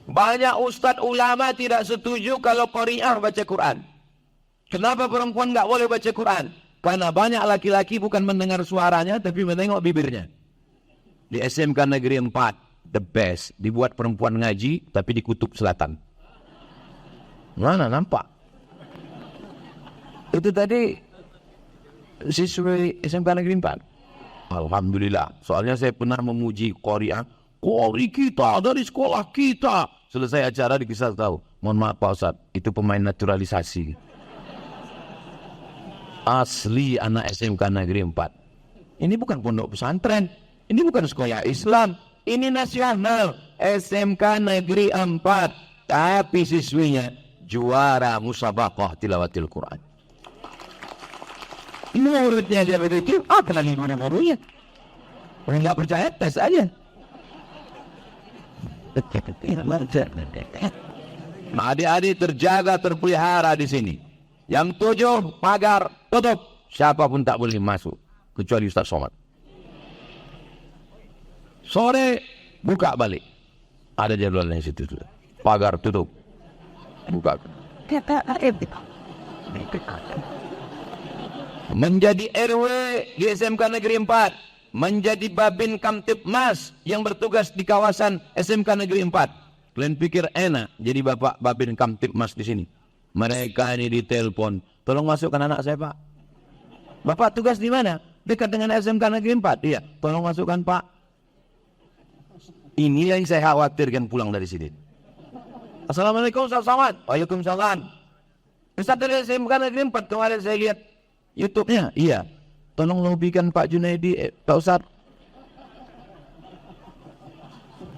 Banyak ustadz ulama tidak setuju kalau qari'ah baca Quran. Kenapa perempuan nggak boleh baca Quran? Karena banyak laki-laki bukan mendengar suaranya, tapi menengok bibirnya. Di SMK Negeri 4, the best. Dibuat perempuan ngaji, tapi di kutub selatan. Mana nampak? Itu tadi siswi SMK Negeri 4. Alhamdulillah. Soalnya saya pernah memuji qari'ah. Qari kita dari sekolah kita. Selesai acara dikisah tahu. Mohon maaf Pak Ustadz, itu pemain naturalisasi. Asli anak SMK Negeri 4. Ini bukan pondok pesantren. Ini bukan sekolah Islam. Ini nasional. SMK Negeri 4. Tapi siswinya juara musabaqah tilawatil Quran. Muridnya dia begitu, kenalin mana gurunya. Orang nggak percaya, tes aja. Nah, adik-adik terjaga, terpelihara di sini. Yang 7, pagar tutup. Siapapun tak boleh masuk, kecuali Ustaz Somad. Sore, buka balik. Ada jadwalnya situ sudah. Pagar tutup. Buka. Menjadi RW di SMK Negeri 4. Menjadi Babin Kamtibmas yang bertugas di kawasan SMK Negeri 4. Kalian pikir enak jadi Bapak Babin Kamtibmas di sini. Mereka ini ditelepon, tolong masukkan anak saya Pak. Bapak tugas di mana? Dekat dengan SMK Negeri 4. Iya, tolong masukkan Pak. Ini yang saya khawatirkan pulang dari sini. Assalamualaikum Ustaz Somad. Waalaikumsalam. Ustaz dari SMK Negeri 4 kemarin saya lihat YouTube-nya. Iya. Tolong lobikan Pak Junaidi, Pak Ustaz.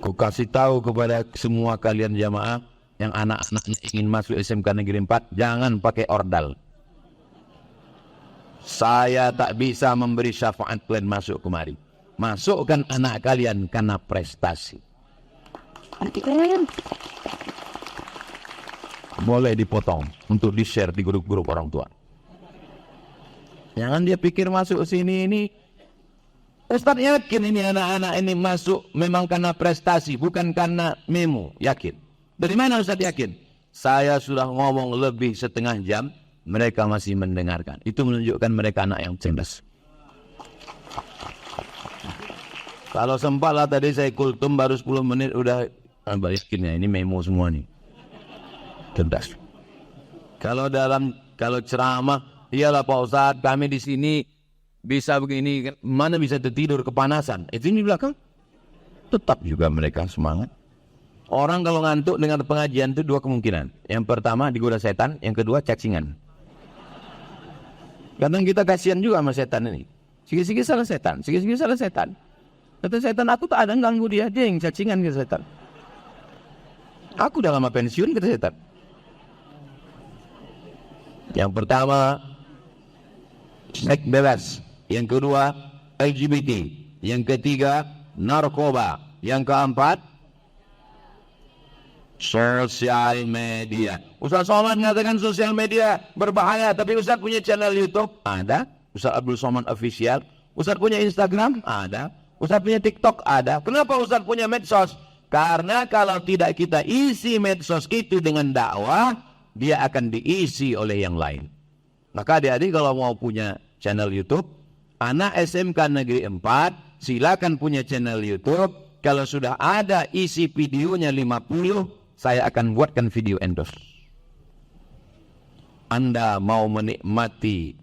Ku kasih tahu kepada semua kalian jamaah yang anak-anaknya ingin masuk SMK Negeri 4, jangan pakai ordal. Saya tak bisa memberi syafaat kalian masuk kemari. Masukkan anak kalian karena prestasi. Boleh dipotong untuk di-share di grup-grup orang tua. Jangan dia pikir masuk sini ini. Ustaz yakin ini anak-anak ini masuk memang karena prestasi, bukan karena memo. Yakin. Dari mana Ustaz yakin? Saya sudah ngomong lebih setengah jam, mereka masih mendengarkan. Itu menunjukkan mereka anak yang cerdas. Kalau sempat lah tadi saya kultum baru 10 menit udah yakinnya ini memo semua nih. Cerdas. Kalau ceramah, iyalah Pak Ustaz, kami di sini bisa begini, mana bisa tertidur kepanasan. Itu di belakang. Tetap juga mereka semangat. Orang kalau ngantuk dengan pengajian itu 2 kemungkinan. Yang pertama digoda setan, yang kedua cacingan. Kadang kita kasihan juga sama setan ini. Sikit-sikit salah setan, sikit-sikit salah setan. Kata setan, aku tak ada ganggu dia yang cacingan ke setan. Aku udah lama pensiun kata setan. Yang pertama, seks bebas. Yang kedua, LGBT. Yang ketiga, narkoba. Yang keempat, sosial media. Ustaz Somad mengatakan sosial media berbahaya, tapi Ustaz punya channel YouTube? Ada. Ustaz Abdul Somad Official. Ustaz punya Instagram? Ada. Ustaz punya TikTok? Ada. Kenapa Ustaz punya medsos? Karena kalau tidak kita isi medsos itu dengan dakwah, dia akan diisi oleh yang lain. Maka adik-adik kalau mau punya channel YouTube, anak SMK Negeri 4, silakan punya channel YouTube. Kalau sudah ada isi videonya 50, saya akan buatkan video endorse. Anda mau menikmati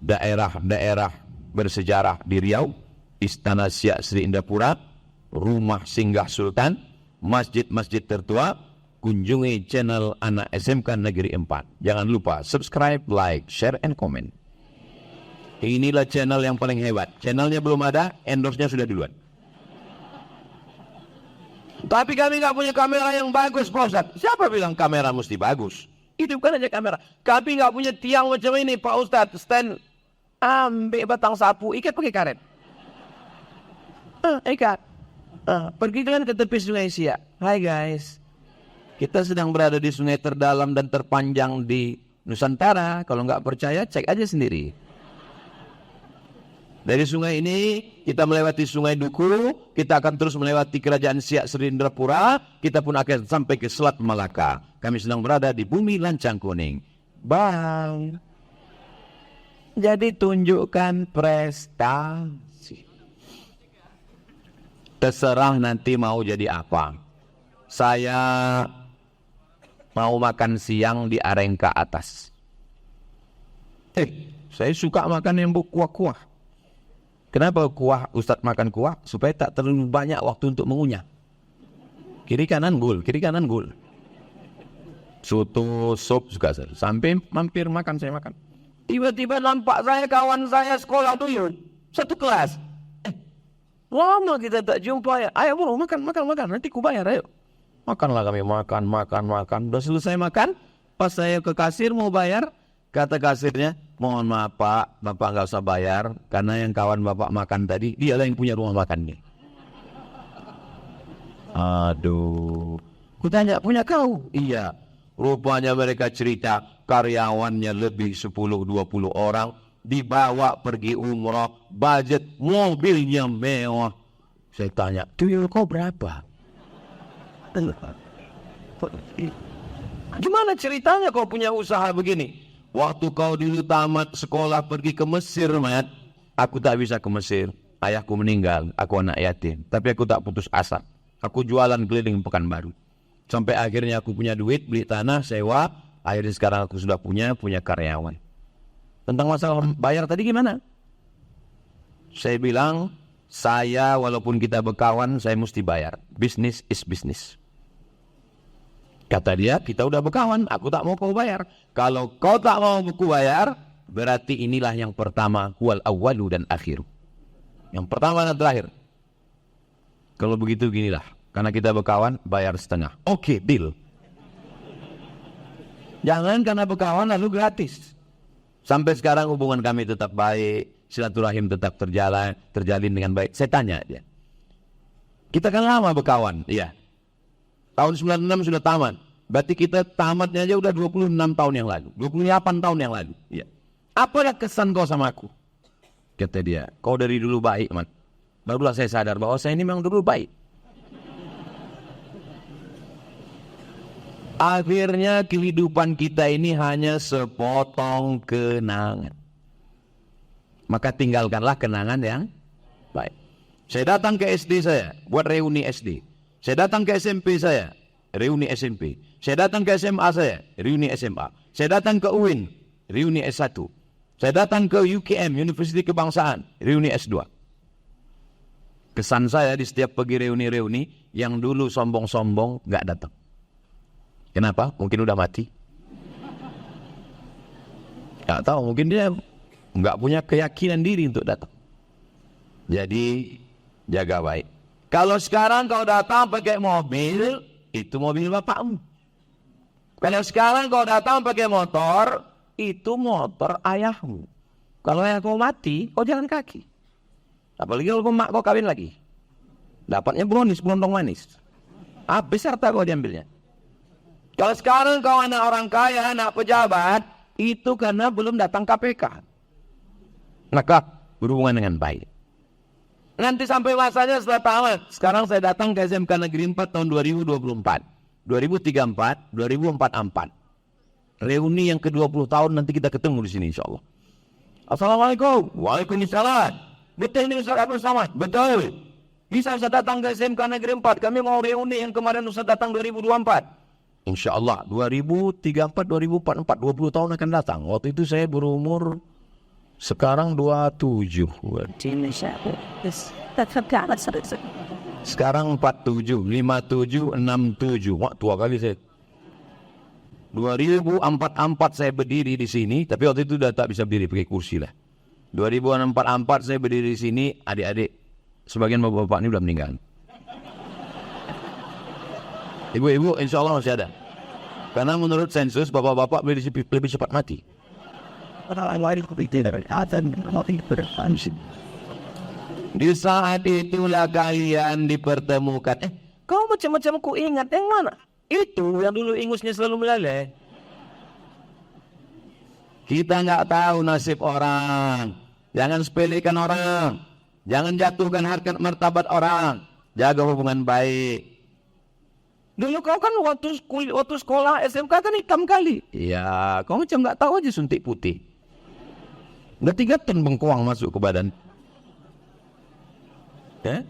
daerah-daerah bersejarah di Riau, Istana Siak Sri Indapura, Rumah Singgah Sultan, masjid-masjid tertua, kunjungi channel anak SMK Negeri 4. Jangan lupa subscribe, like, share, and comment. Inilah channel yang paling hebat. Channelnya belum ada, endorse-nya sudah duluan. Tapi kami nggak punya kamera yang bagus, Pak Ustaz. Siapa bilang kamera mesti bagus? Itu bukan aja kamera. Kami nggak punya tiang macam ini, Pak Ustaz. Stand, ambil batang sapu, ikat pakai karet. Ikat. Pergi dengan ke tepi Sungai Siak. Hai guys. Kita sedang berada di sungai terdalam dan terpanjang di Nusantara. Kalau nggak percaya, cek aja sendiri. Dari sungai ini, kita melewati Sungai Duku, kita akan terus melewati Kerajaan Siak Sri Indapura, kita pun akan sampai ke Selat Malaka. Kami sedang berada di bumi lancang kuning. Bang. Jadi tunjukkan prestasi. Terserah nanti mau jadi apa. Saya mau makan siang di Arengka atas. Saya suka makan yang berkuah-kuah. Kenapa kuah? Ustaz makan kuah supaya tak terlalu banyak waktu untuk mengunyah. Kiri kanan gul, kiri kanan gul. Soto, sop juga saya. Sampai mampir makan, saya makan. Tiba-tiba nampak saya kawan saya sekolah dulu, satu kelas. Lama kita tak jumpa ya. Ayo bro, makan. Nanti ku bayar, ayo. Makanlah kami, makan. Udah selesai makan, pas saya ke kasir mau bayar, kata kasirnya, mohon maaf Pak, Bapak nggak usah bayar, karena yang kawan Bapak makan tadi, dialah yang punya rumah makan nih. Aduh, kutanya, punya kau? Iya. Rupanya mereka cerita, karyawannya lebih 10-20 orang, dibawa pergi umrah, budget mobilnya mewah. Saya tanya, tuyul kau berapa? Gimana ceritanya kau punya usaha begini? Waktu kau dulu tamat sekolah pergi ke Mesir, Mat. Aku tak bisa ke Mesir. Ayahku meninggal, aku anak yatim. Tapi aku tak putus asa. Aku jualan keliling Pekanbaru. Sampai akhirnya aku punya duit, beli tanah, sewa. Akhirnya sekarang aku sudah punya karyawan. Tentang masalah bayar tadi gimana? Saya bilang, saya walaupun kita berkawan, saya mesti bayar. Business is business. Kata dia, kita udah berkawan, aku tak mau kau bayar. Kalau kau tak mau aku bayar, berarti inilah yang pertama, wal awwalu dan akhir. Yang pertama dan terakhir. Kalau begitu ginilah, karena kita berkawan, bayar setengah. Oke, deal. Jangan karena berkawan lalu gratis. Sampai sekarang hubungan kami tetap baik, silaturahim tetap terjalin dengan baik. Saya tanya dia, kita kan lama berkawan, iya. Tahun 96 sudah tamat. Berarti kita tamatnya aja udah 26 tahun yang lalu. 28 tahun yang lalu. Ya. Apa kesan kau sama aku? Kata dia, kau dari dulu baik, man. Barulah saya sadar bahwa saya ini memang dulu baik. Akhirnya kehidupan kita ini hanya sepotong kenangan. Maka tinggalkanlah kenangan yang baik. Saya datang ke SD saya, buat reuni SD. Saya datang ke SMP saya, reuni SMP. Saya datang ke SMA saya, reuni SMA. Saya datang ke UIN, reuni S1. Saya datang ke UKM, Universiti Kebangsaan, reuni S2. Kesan saya di setiap pergi reuni-reuni, yang dulu sombong-sombong gak datang. Kenapa? Mungkin udah mati. Gak tahu, mungkin dia gak punya keyakinan diri untuk datang. Jadi, jaga baik. Kalau sekarang kau datang pakai mobil, itu mobil bapakmu. Kalau sekarang kau datang pakai motor, itu motor ayahmu. Kalau ayah kau mati, kau jalan kaki. Apalagi kalau mak kau kawin lagi. Dapatnya brownies, belontong manis. Habis harta kau diambilnya. Kalau sekarang kau anak orang kaya, anak pejabat, itu karena belum datang KPK. Maka berhubungan dengan baik. Nanti sampai masanya setelah tamat. Sekarang saya datang ke SMK Negeri 4 tahun 2024. 2034, 2044. Reuni yang ke-20 tahun nanti kita ketemu di sini insyaAllah. Assalamualaikum. Waalaikumsalam. Betul ini Ustaz Abdul Samad? Betul. Bisa Ustaz datang ke SMK Negeri 4. Kami mau reuni yang kemarin Ustaz datang 2024. InsyaAllah 2034, 2044, 20 tahun akan datang. Waktu itu saya berumur sekarang 27. Sekarang 47, 57, 67. Wah, tua kali saya. 2044 saya berdiri di sini, tapi waktu itu sudah tak bisa berdiri, pakai kursi lah. 2044 saya berdiri di sini, adik-adik, sebagian bapak-bapak ini sudah meninggal. Ibu-ibu insya Allah masih ada. Karena menurut sensus, bapak-bapak lebih cepat mati. Di saat itulah kalian dipertemukan. Kau macam-macam ku ingat yang mana? Itu yang dulu ingusnya selalu meleleh. Kita nggak tahu nasib orang. Jangan sepelekan orang. Jangan jatuhkan harkat martabat orang. Jaga hubungan baik. Dulu kau kan waktu sekolah SMK kan hitam kali. Iya, kau macam nggak tahu aja suntik putih. Udah 3 ton bengkoang masuk ke badan. Ya?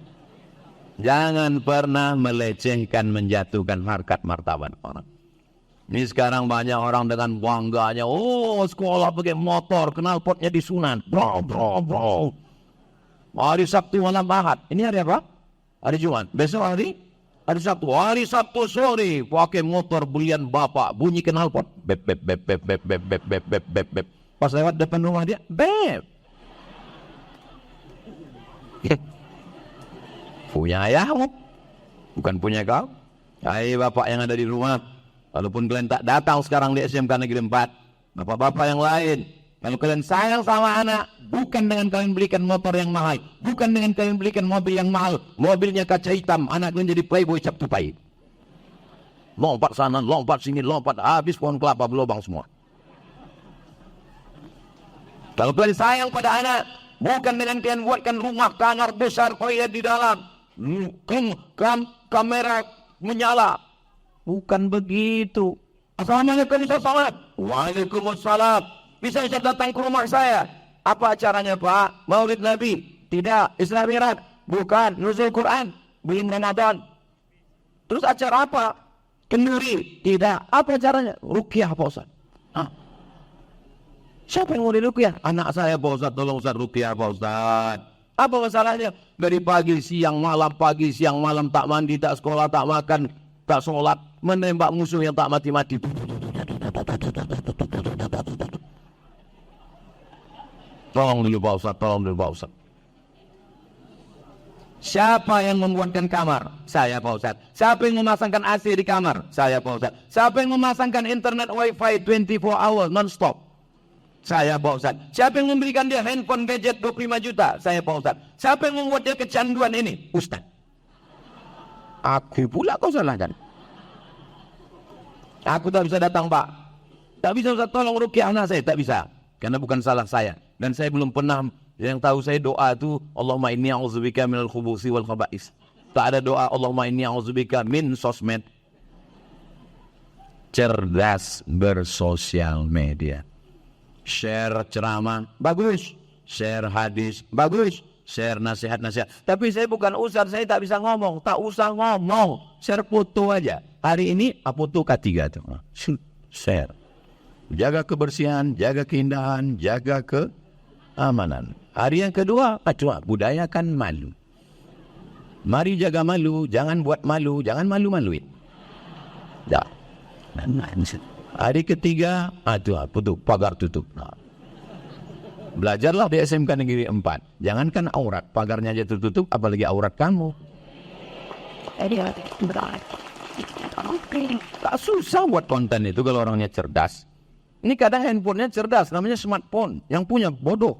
Jangan pernah melecehkan, menjatuhkan harkat martabat orang. Ini sekarang banyak orang dengan bangganya, oh sekolah pakai motor, knalpotnya disunat. Bro. Hari Sabtu malam Ahad. Ini hari apa? Hari Jumat. Besok hari Sabtu. Hari Sabtu sore pakai motor belian bapak, bunyi knalpot. Bep. Pas lewat depan rumah dia, bep. Punya ayahmu, bukan punya kau. Hai bapak yang ada di rumah, walaupun kalian tak datang sekarang di SMK Negeri 4, bapak-bapak yang lain, Kalau kalian sayang sama anak, bukan dengan kalian belikan motor yang mahal, bukan dengan kalian belikan mobil yang mahal, mobilnya kaca hitam, anak kalian jadi playboy cap tupai. Lompat sana, lompat sini, lompat habis pohon kelapa berlubang semua. Kalau kalian sayang pada anak, bukan dengan kalian buatkan rumah kamar besar toilet di dalam, kamera menyala. Bukan begitu. Assalamualaikum Ustaz. Waalaikumsalam. Bisa datang ke rumah saya. Apa acaranya Pak? Maulid Nabi? Tidak. Isra Mi'raj? Bukan. Nuzul Quran? Bulan Ramadan? Terus acara apa? Kenduri? Tidak. Apa acaranya? Ruqyah Pak Ustaz. Siapa yang mau diruqyah? Anak saya Pak Ustaz. Tolong Ustaz ruqyah Pak Ustaz. Apa masalahnya? Dari pagi, siang, malam tak mandi, tak sekolah, tak makan, tak sholat, menembak musuh yang tak mati-mati. Tolong dulu Pak Ustaz. Siapa yang membuatkan kamar? Saya Pak Ustaz. Siapa yang memasangkan AC di kamar? Saya Pak Ustaz. Siapa yang memasangkan internet wifi 24 hour non-stop? Saya Pak Ustaz. Siapa yang memberikan dia handphone gadget 25 juta? Saya Pak Ustaz. Siapa yang membuat dia kecanduan ini? Ustaz. Aku pula kau salahkan. Aku tak bisa datang Pak. Tak bisa Ustaz, tolong ruqyah anak saya. Tak bisa. Karena bukan salah saya. Dan saya belum pernah, yang tahu saya doa itu Allahumma inni a'udzubika minal khubuthi wal khaba'is. Tak ada doa Allahumma inni a'udzubika min sosmed. Cerdas bersosial media. Share ceramah, bagus. Share hadis, bagus. Share nasihat-nasihat. Tapi saya bukan ustaz, saya tak bisa ngomong. Tak usah ngomong. Share foto aja. Hari ini foto K3 tuh. Share. Jaga kebersihan, jaga keindahan, jaga keamanan. Hari yang kedua, budayakan malu. Mari jaga malu, jangan buat malu, jangan malu-maluin. Dah. Hari ketiga, pagar tutup. Belajarlah di SMK Negeri 4. Jangankan aurat, pagarnya aja tertutup, apalagi aurat kamu. Tak susah buat konten itu kalau orangnya cerdas. Ini kadang handphonenya cerdas, namanya smartphone. Yang punya bodoh.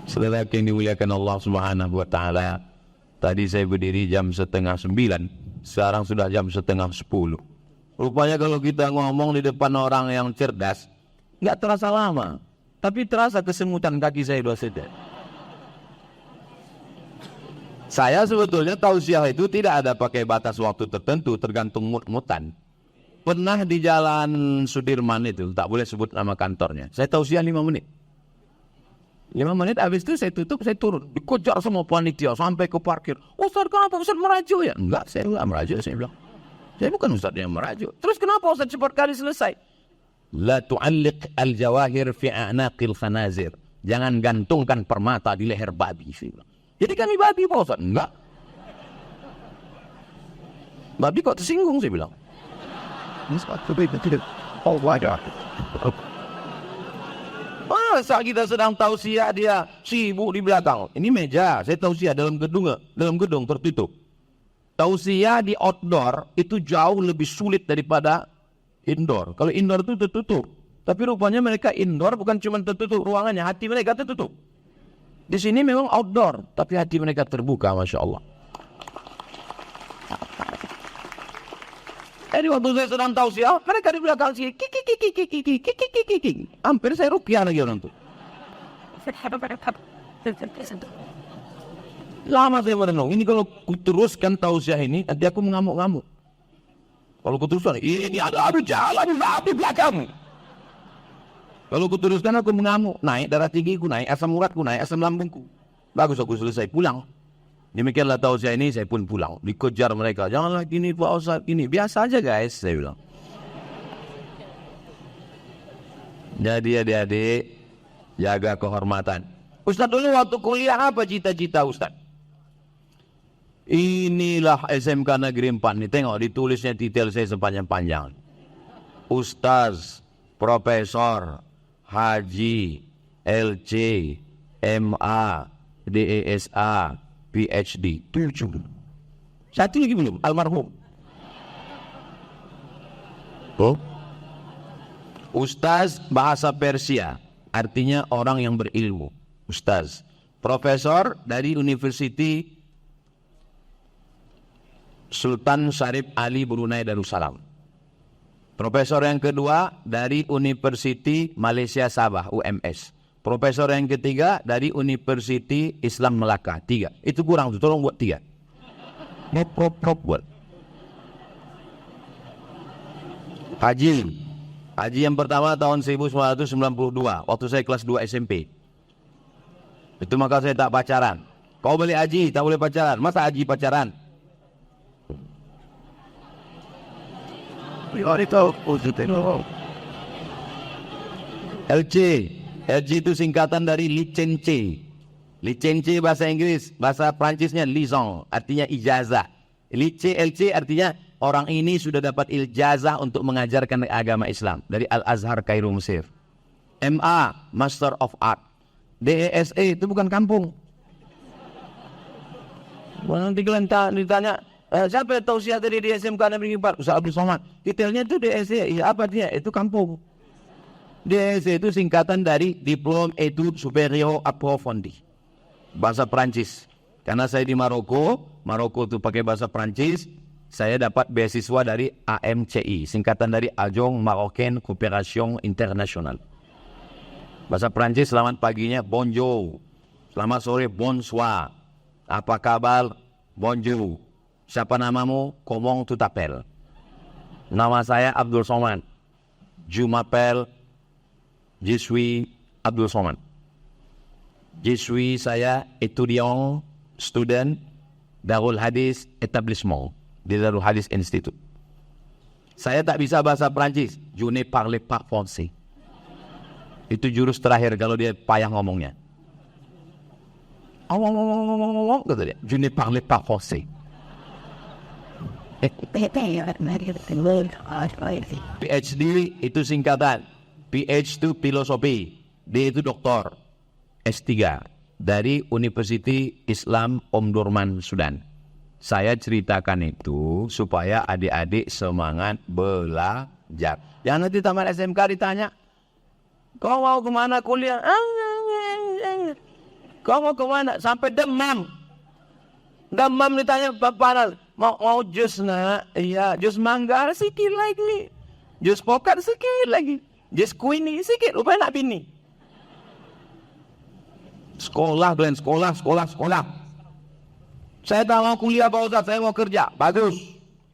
Saudara yang dimuliakan Allah Subhanahu wa Ta'ala, tadi saya berdiri jam 8:30, sekarang sudah jam 9:30. Rupanya kalau kita ngomong di depan orang yang cerdas, nggak terasa lama, tapi terasa kesemutan kaki saya dua seder. Saya sebetulnya tausiah itu tidak ada pakai batas waktu tertentu, tergantung mut-mutan. Pernah di Jalan Sudirman itu, tak boleh sebut nama kantornya, saya tausiah 5 menit. 5 menit habis itu saya tutup, saya turun. Dikejar semua panitia sampai ke parkir. Ustaz kenapa Ustaz merajuk ya? Enggak, saya enggak merajuk, saya bilang. Saya bukan Ustaz yang merajuk. Terus kenapa Ustaz cepat kali selesai? La tu'alliq al-jawahir fi a'naqil khanazir. Jangan gantungkan permata di leher babi. Jadi kami babi Pak Ustaz? Enggak. Babi kok tersinggung, saya bilang. Masa kita sedang tausiah dia sibuk di belakang. Ini meja, saya tausiah dalam gedung tertutup. Tausiah di outdoor itu jauh lebih sulit daripada indoor. Kalau indoor itu tertutup. Tapi rupanya mereka indoor bukan cuma tertutup ruangannya, hati mereka tertutup. Di sini memang outdoor, tapi hati mereka terbuka, Masya Allah. Jadi waktu saya sedang tausiah, mereka di belakang sini, hampir saya ruqyah lagi orang itu. Lama saya merenung, ini kalau kuteruskan tausiah ini, nanti aku mengamuk-ngamuk. Kalau kuteruskan, ini ada jalan di belakang. Kalau kuteruskan aku mengamuk, naik darah tinggiku, naik asam uratku, naik asam lambungku. Bagus aku selesai pulang. Demikianlah tausiah ini, saya pun pulang. Dikejar mereka, janganlah gini Pak Ustaz, gini. Biasa aja guys, saya bilang. Jadi adik-adik, jaga kehormatan. Ustaz dulu waktu kuliah apa cita-cita Ustaz? Inilah SMK Negeri 4 nih, tengok ditulisnya detail saya sepanjang-panjang. Ustaz, Profesor, Haji, LC, MA, DESA, PhD, 7. Satu lagi belum, almarhum. Oh, Ustaz bahasa Persia, artinya orang yang berilmu. Ustaz. Profesor dari University Sultan Syarif Ali Brunei Darussalam. Profesor yang kedua dari University Malaysia Sabah, UMS. Profesor yang ketiga dari University Islam Melaka, 3. Itu kurang tuh, tolong buat 3. Buat. Haji yang pertama tahun 1992, waktu saya kelas 2 SMP. Itu maka saya tak pacaran. Kau boleh haji, tak boleh pacaran. Masa haji pacaran? LC itu singkatan dari licence. Licence bahasa Inggris, bahasa Prancisnya liaison, artinya ijazah. LC artinya orang ini sudah dapat ijazah untuk mengajarkan agama Islam dari Al-Azhar Kairo Mesir. MA, Master of Art. DESE itu bukan kampung. Nanti kalian ditanya, siapa yang tahu siapa dari di SMK Negeri 4? Ustaz Abdul Somad. Detailnya itu DESE, ya apa dia? Itu kampung. DESE itu singkatan dari Diplôme Études Supérieures Approfondies. Bahasa Prancis. Karena saya di Maroko itu pakai bahasa Prancis, saya dapat beasiswa dari AMCI, singkatan dari Agence Marocaine Coopération Internationale. Bahasa Prancis, selamat paginya bonjour, selamat sore bonsoir, apa kabar bonjour, siapa namamu, comment tu t'appelles. Nama saya Abdul Somad, je m'appelle, je suis Abdul Somad. Je suis saya étudiant, student Darul Hadis Etablissement di Darul Hadis Institute. Saya tak bisa bahasa Prancis, je ne parle pas français. Itu jurus terakhir kalau dia payah ngomongnya. Kata dia, je ne parle pas français. PhD itu singkatan. PH itu filosofi, D itu doktor, S3 dari University Islam Omdurman Sudan. Saya ceritakan itu supaya adik-adik semangat belajar. Jangan nanti tamat SMK ditanya, kau mau kemana kuliah? Kau mau kemana? Sampai demam. Demam ditanya panas. Mau jus nak? Iya, jus mangga sikit lagi. Jus pokat sikit lagi. Jus kuini sikit. Rupanya nak bini. Sekolah, Glenn. Sekolah. Saya tak mau kuliah Pak Ustaz, saya mau kerja. Bagus.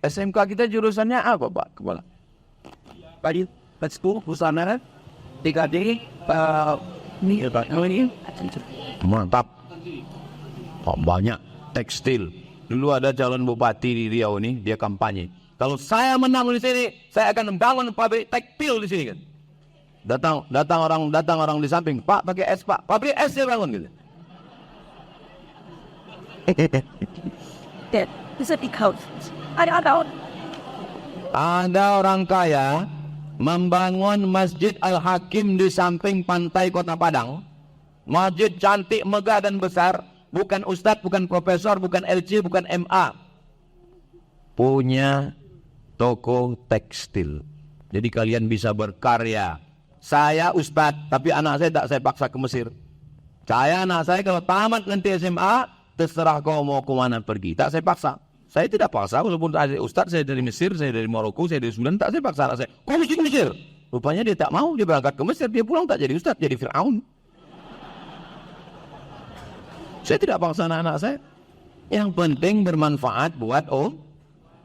SMK kita jurusannya apa Pak Kepala? Pagi, school, busana, 3D, ini. Mantap. Oh, banyak. Tekstil. Dulu ada calon bupati di Riau ini, dia kampanye. Kalau saya menang di sini, saya akan membangun pabrik tekstil di sini kan. Datang orang di samping, Pak pakai es Pak, pabrik es dia bangun gitu. Ada orang kaya membangun Masjid Al-Hakim di samping pantai Kota Padang. Masjid cantik, megah dan besar. Bukan ustadz, bukan profesor, bukan LC, bukan MA. Punya toko tekstil. Jadi kalian bisa berkarya. Saya ustadz, tapi anak saya tak saya paksa ke Mesir. Anak saya kalau tamat nanti SMA, terserah kau mau ke mana pergi. Tak saya paksa. Saya tidak paksa, walaupun ada ustadz, saya dari Mesir, saya dari Maroko, saya dari Sudan, tak saya paksa anak saya. Kau mesti ke Mesir. Rupanya dia tak mau, dia berangkat ke Mesir, dia pulang tak jadi ustadz, jadi Fir'aun. Saya tidak paksa anak-anak saya. Yang penting bermanfaat buat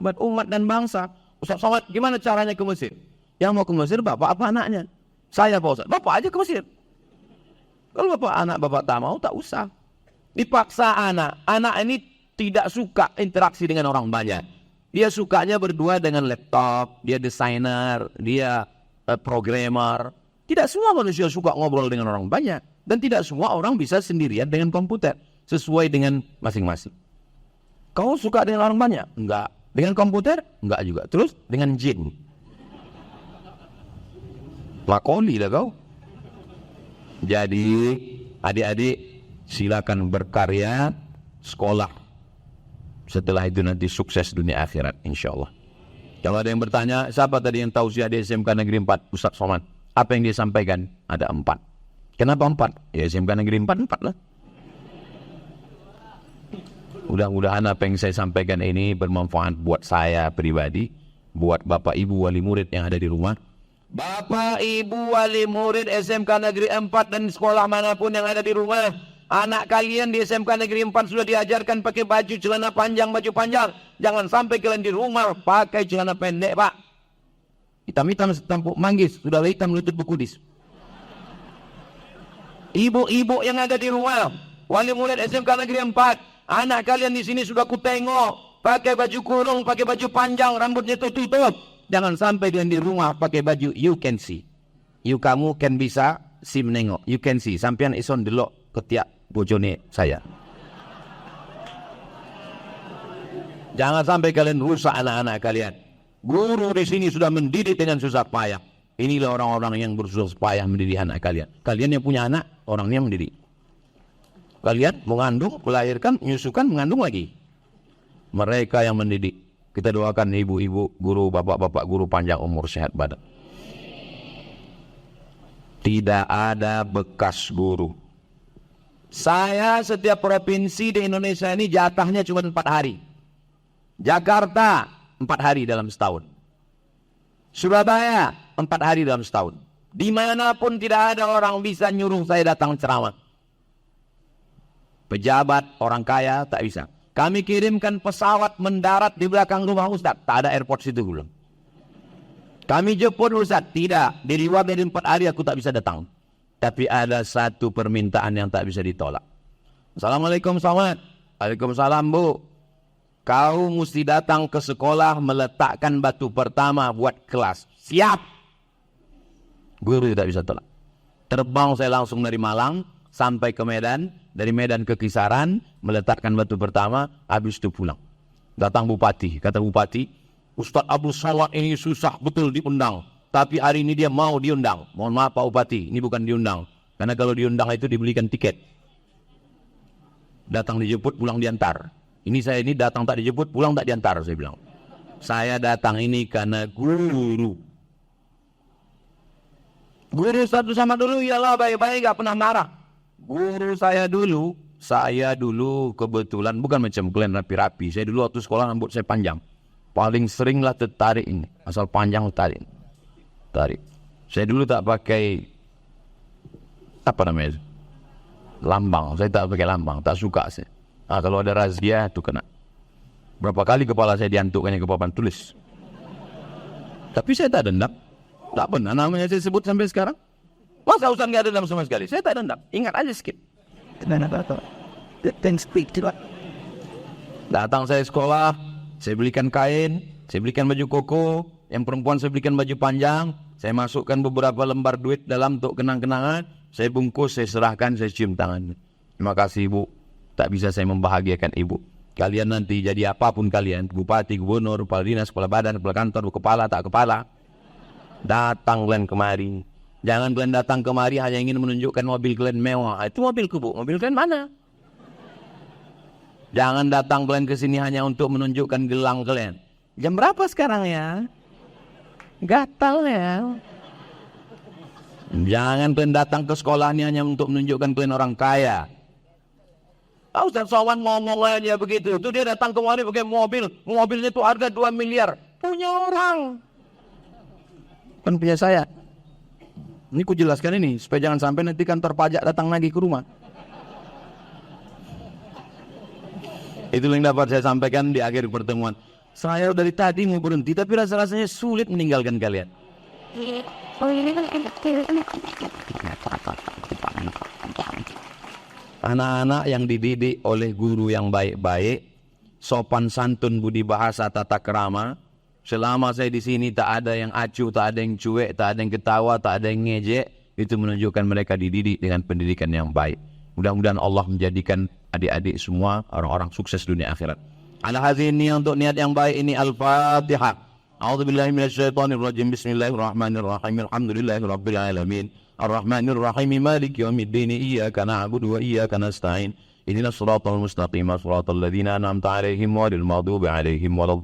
umat dan bangsa. Ustaz Somad, gimana caranya ke Mesir? Yang mau ke Mesir bapak apa anaknya? Saya Pak Ustaz, bapak aja ke Mesir. Kalau bapak tak mau, tak usah. Dipaksa anak. Anak ini tidak suka interaksi dengan orang banyak. Dia sukanya berdua dengan laptop, dia desainer, dia programmer. Tidak semua manusia suka ngobrol dengan orang banyak. Dan tidak semua orang bisa sendirian dengan komputer. Sesuai dengan masing-masing. Kau suka dengan orang banyak? Enggak. Dengan komputer? Enggak juga. Terus dengan jin? Lakoni lah kau. Jadi adik-adik silakan berkarya, sekolah. Setelah itu nanti sukses dunia akhirat insyaAllah. Kalau ada yang bertanya, siapa tadi yang tahu si adik SMK Negeri 4? Ustaz Somad. Apa yang dia sampaikan? Ada 4. Kenapa 4? Ya SMK Negeri 4 lah. Mudah-mudahan apa yang saya sampaikan ini bermanfaat buat saya pribadi, buat Bapak Ibu wali murid yang ada di rumah. Bapak Ibu wali murid SMK Negeri 4 dan sekolah manapun yang ada di rumah, anak kalian di SMK Negeri 4 sudah diajarkan pakai baju celana panjang, baju panjang. Jangan sampai kalian di rumah pakai celana pendek, Pak. Hitam-hitam setampuk manggis, sudah hitam lutut bekudis. Ibu-ibu yang ada di rumah, wali murid SMK Negeri 4, anak kalian di sini sudah kutengok pakai baju kurung, pakai baju panjang, rambutnya tutup. Jangan sampai kalian di rumah pakai baju you can see. You kamu can bisa si menengok. You can see. Sampian ison delok ketiak bojone saya. Jangan sampai kalian rusak anak-anak kalian. Guru di sini sudah mendidik dengan susah payah. Inilah orang-orang yang bersusah payah mendidik anak kalian. Kalian yang punya anak, orangnya mendidik. Kalian mengandung, melahirkan, menyusukan, mengandung lagi. Mereka yang mendidik. Kita doakan ibu-ibu, guru, bapak-bapak guru panjang umur, sehat badan. Tidak ada bekas guru. Saya setiap provinsi di Indonesia ini jatahnya cuma 4 hari. Jakarta 4 hari dalam setahun. Surabaya 4 hari dalam setahun. Dimanapun tidak ada orang bisa nyuruh saya datang ceramah. Pejabat, orang kaya tak bisa. Kami kirimkan pesawat mendarat di belakang rumah Ustaz. Tak ada airport situ belum. Kami jemput Ustaz. Tidak. Di luar dari 4 hari aku tak bisa datang. Tapi ada satu permintaan yang tak bisa ditolak. Assalamualaikum Samad. Waalaikumsalam Bu. Kau mesti datang ke sekolah meletakkan batu pertama buat kelas. Siap. Guru tak bisa tolak. Terbang saya langsung dari Malang sampai ke Medan. Dari Medan ke Kisaran, meletakkan batu pertama, habis itu pulang. Datang Bupati, kata Bupati, Ustadz Abu Salawat ini susah betul diundang. Tapi hari ini dia mau diundang. Mohon maaf Pak Bupati, ini bukan diundang. Karena kalau diundang itu dibelikan tiket. Datang dijemput, pulang diantar. Ini saya ini datang tak dijemput, pulang tak diantar, saya bilang. Saya datang ini karena guru. Guru satu sama dulu, iyalah baik-baik, gak pernah marah. Guru saya dulu kebetulan bukan macam kalian rapi-rapi. Saya dulu waktu sekolah rambut saya panjang. Paling seringlah tertarik ini. Asal panjang tarik. Saya dulu tak pakai apa namanya? Lambang. Saya tak pakai lambang, tak suka saya. Nah, kalau ada razia itu kena. Berapa kali kepala saya diantukkannya ke papan tulis. Tapi saya tak dendam. Tak pernah namanya saya sebut sampai sekarang. Masa Ustaz nggak ada dendam sama sekali? Saya tak dendam. Ingat aja sedikit. Datang saya sekolah, saya belikan kain, saya belikan baju koko, yang perempuan saya belikan baju panjang, saya masukkan beberapa lembar duit dalam untuk kenang-kenangan, saya bungkus, saya serahkan, saya cium tangan. Terima kasih Ibu. Tak bisa saya membahagiakan Ibu. Kalian nanti jadi apapun kalian, bupati, gubernur, kepala dinas, kepala badan, kepala kantor, kepala, tak kepala, datang kalian kemari. Jangan kalian datang kemari hanya ingin menunjukkan mobil kalian mewah. Itu mobilku Bu. Mobil kalian mana? Jangan datang kalian ke sini hanya untuk menunjukkan gelang kalian. Jam berapa sekarang ya? Gatal ya. Jangan kalian datang ke sekolah ini hanya untuk menunjukkan kalian orang kaya. Ustaz Sawan ngomong aja begitu. Itu dia datang kemari pakai mobil. Mobilnya itu harga 2 miliar. Punya orang. Kan punya saya. Ini ku jelaskan ini supaya jangan sampai nanti kantor pajak datang lagi ke rumah. Itu yang dapat saya sampaikan di akhir pertemuan. Saya dari tadi mau berhenti tapi rasa-rasanya sulit meninggalkan kalian. Anak-anak yang dididik oleh guru yang baik-baik, sopan santun, budi bahasa, tata krama. Selama saya di sini tak ada yang acuh, tak ada yang cuek, tak ada yang ketawa, tak ada yang ngejek. Itu menunjukkan mereka dididik dengan pendidikan yang baik. Mudah-mudahan Allah menjadikan adik-adik semua orang-orang sukses dunia akhirat. Ala hadhihi untuk niat yang baik ini Al-Fatihah. A'udzubillahi minasyaitonirrajim. Bismillahirrahmanirrahim. Alhamdulillahirabbil alamin. Ar-Rahmanirrahim. Maliki yaumiddin. Iyyaka na'budu wa iyyaka nasta'in. Ihdinas siratal mustaqim. Siratal ladzina an'amta 'alaihim ghairil maghdubi 'alaihim walad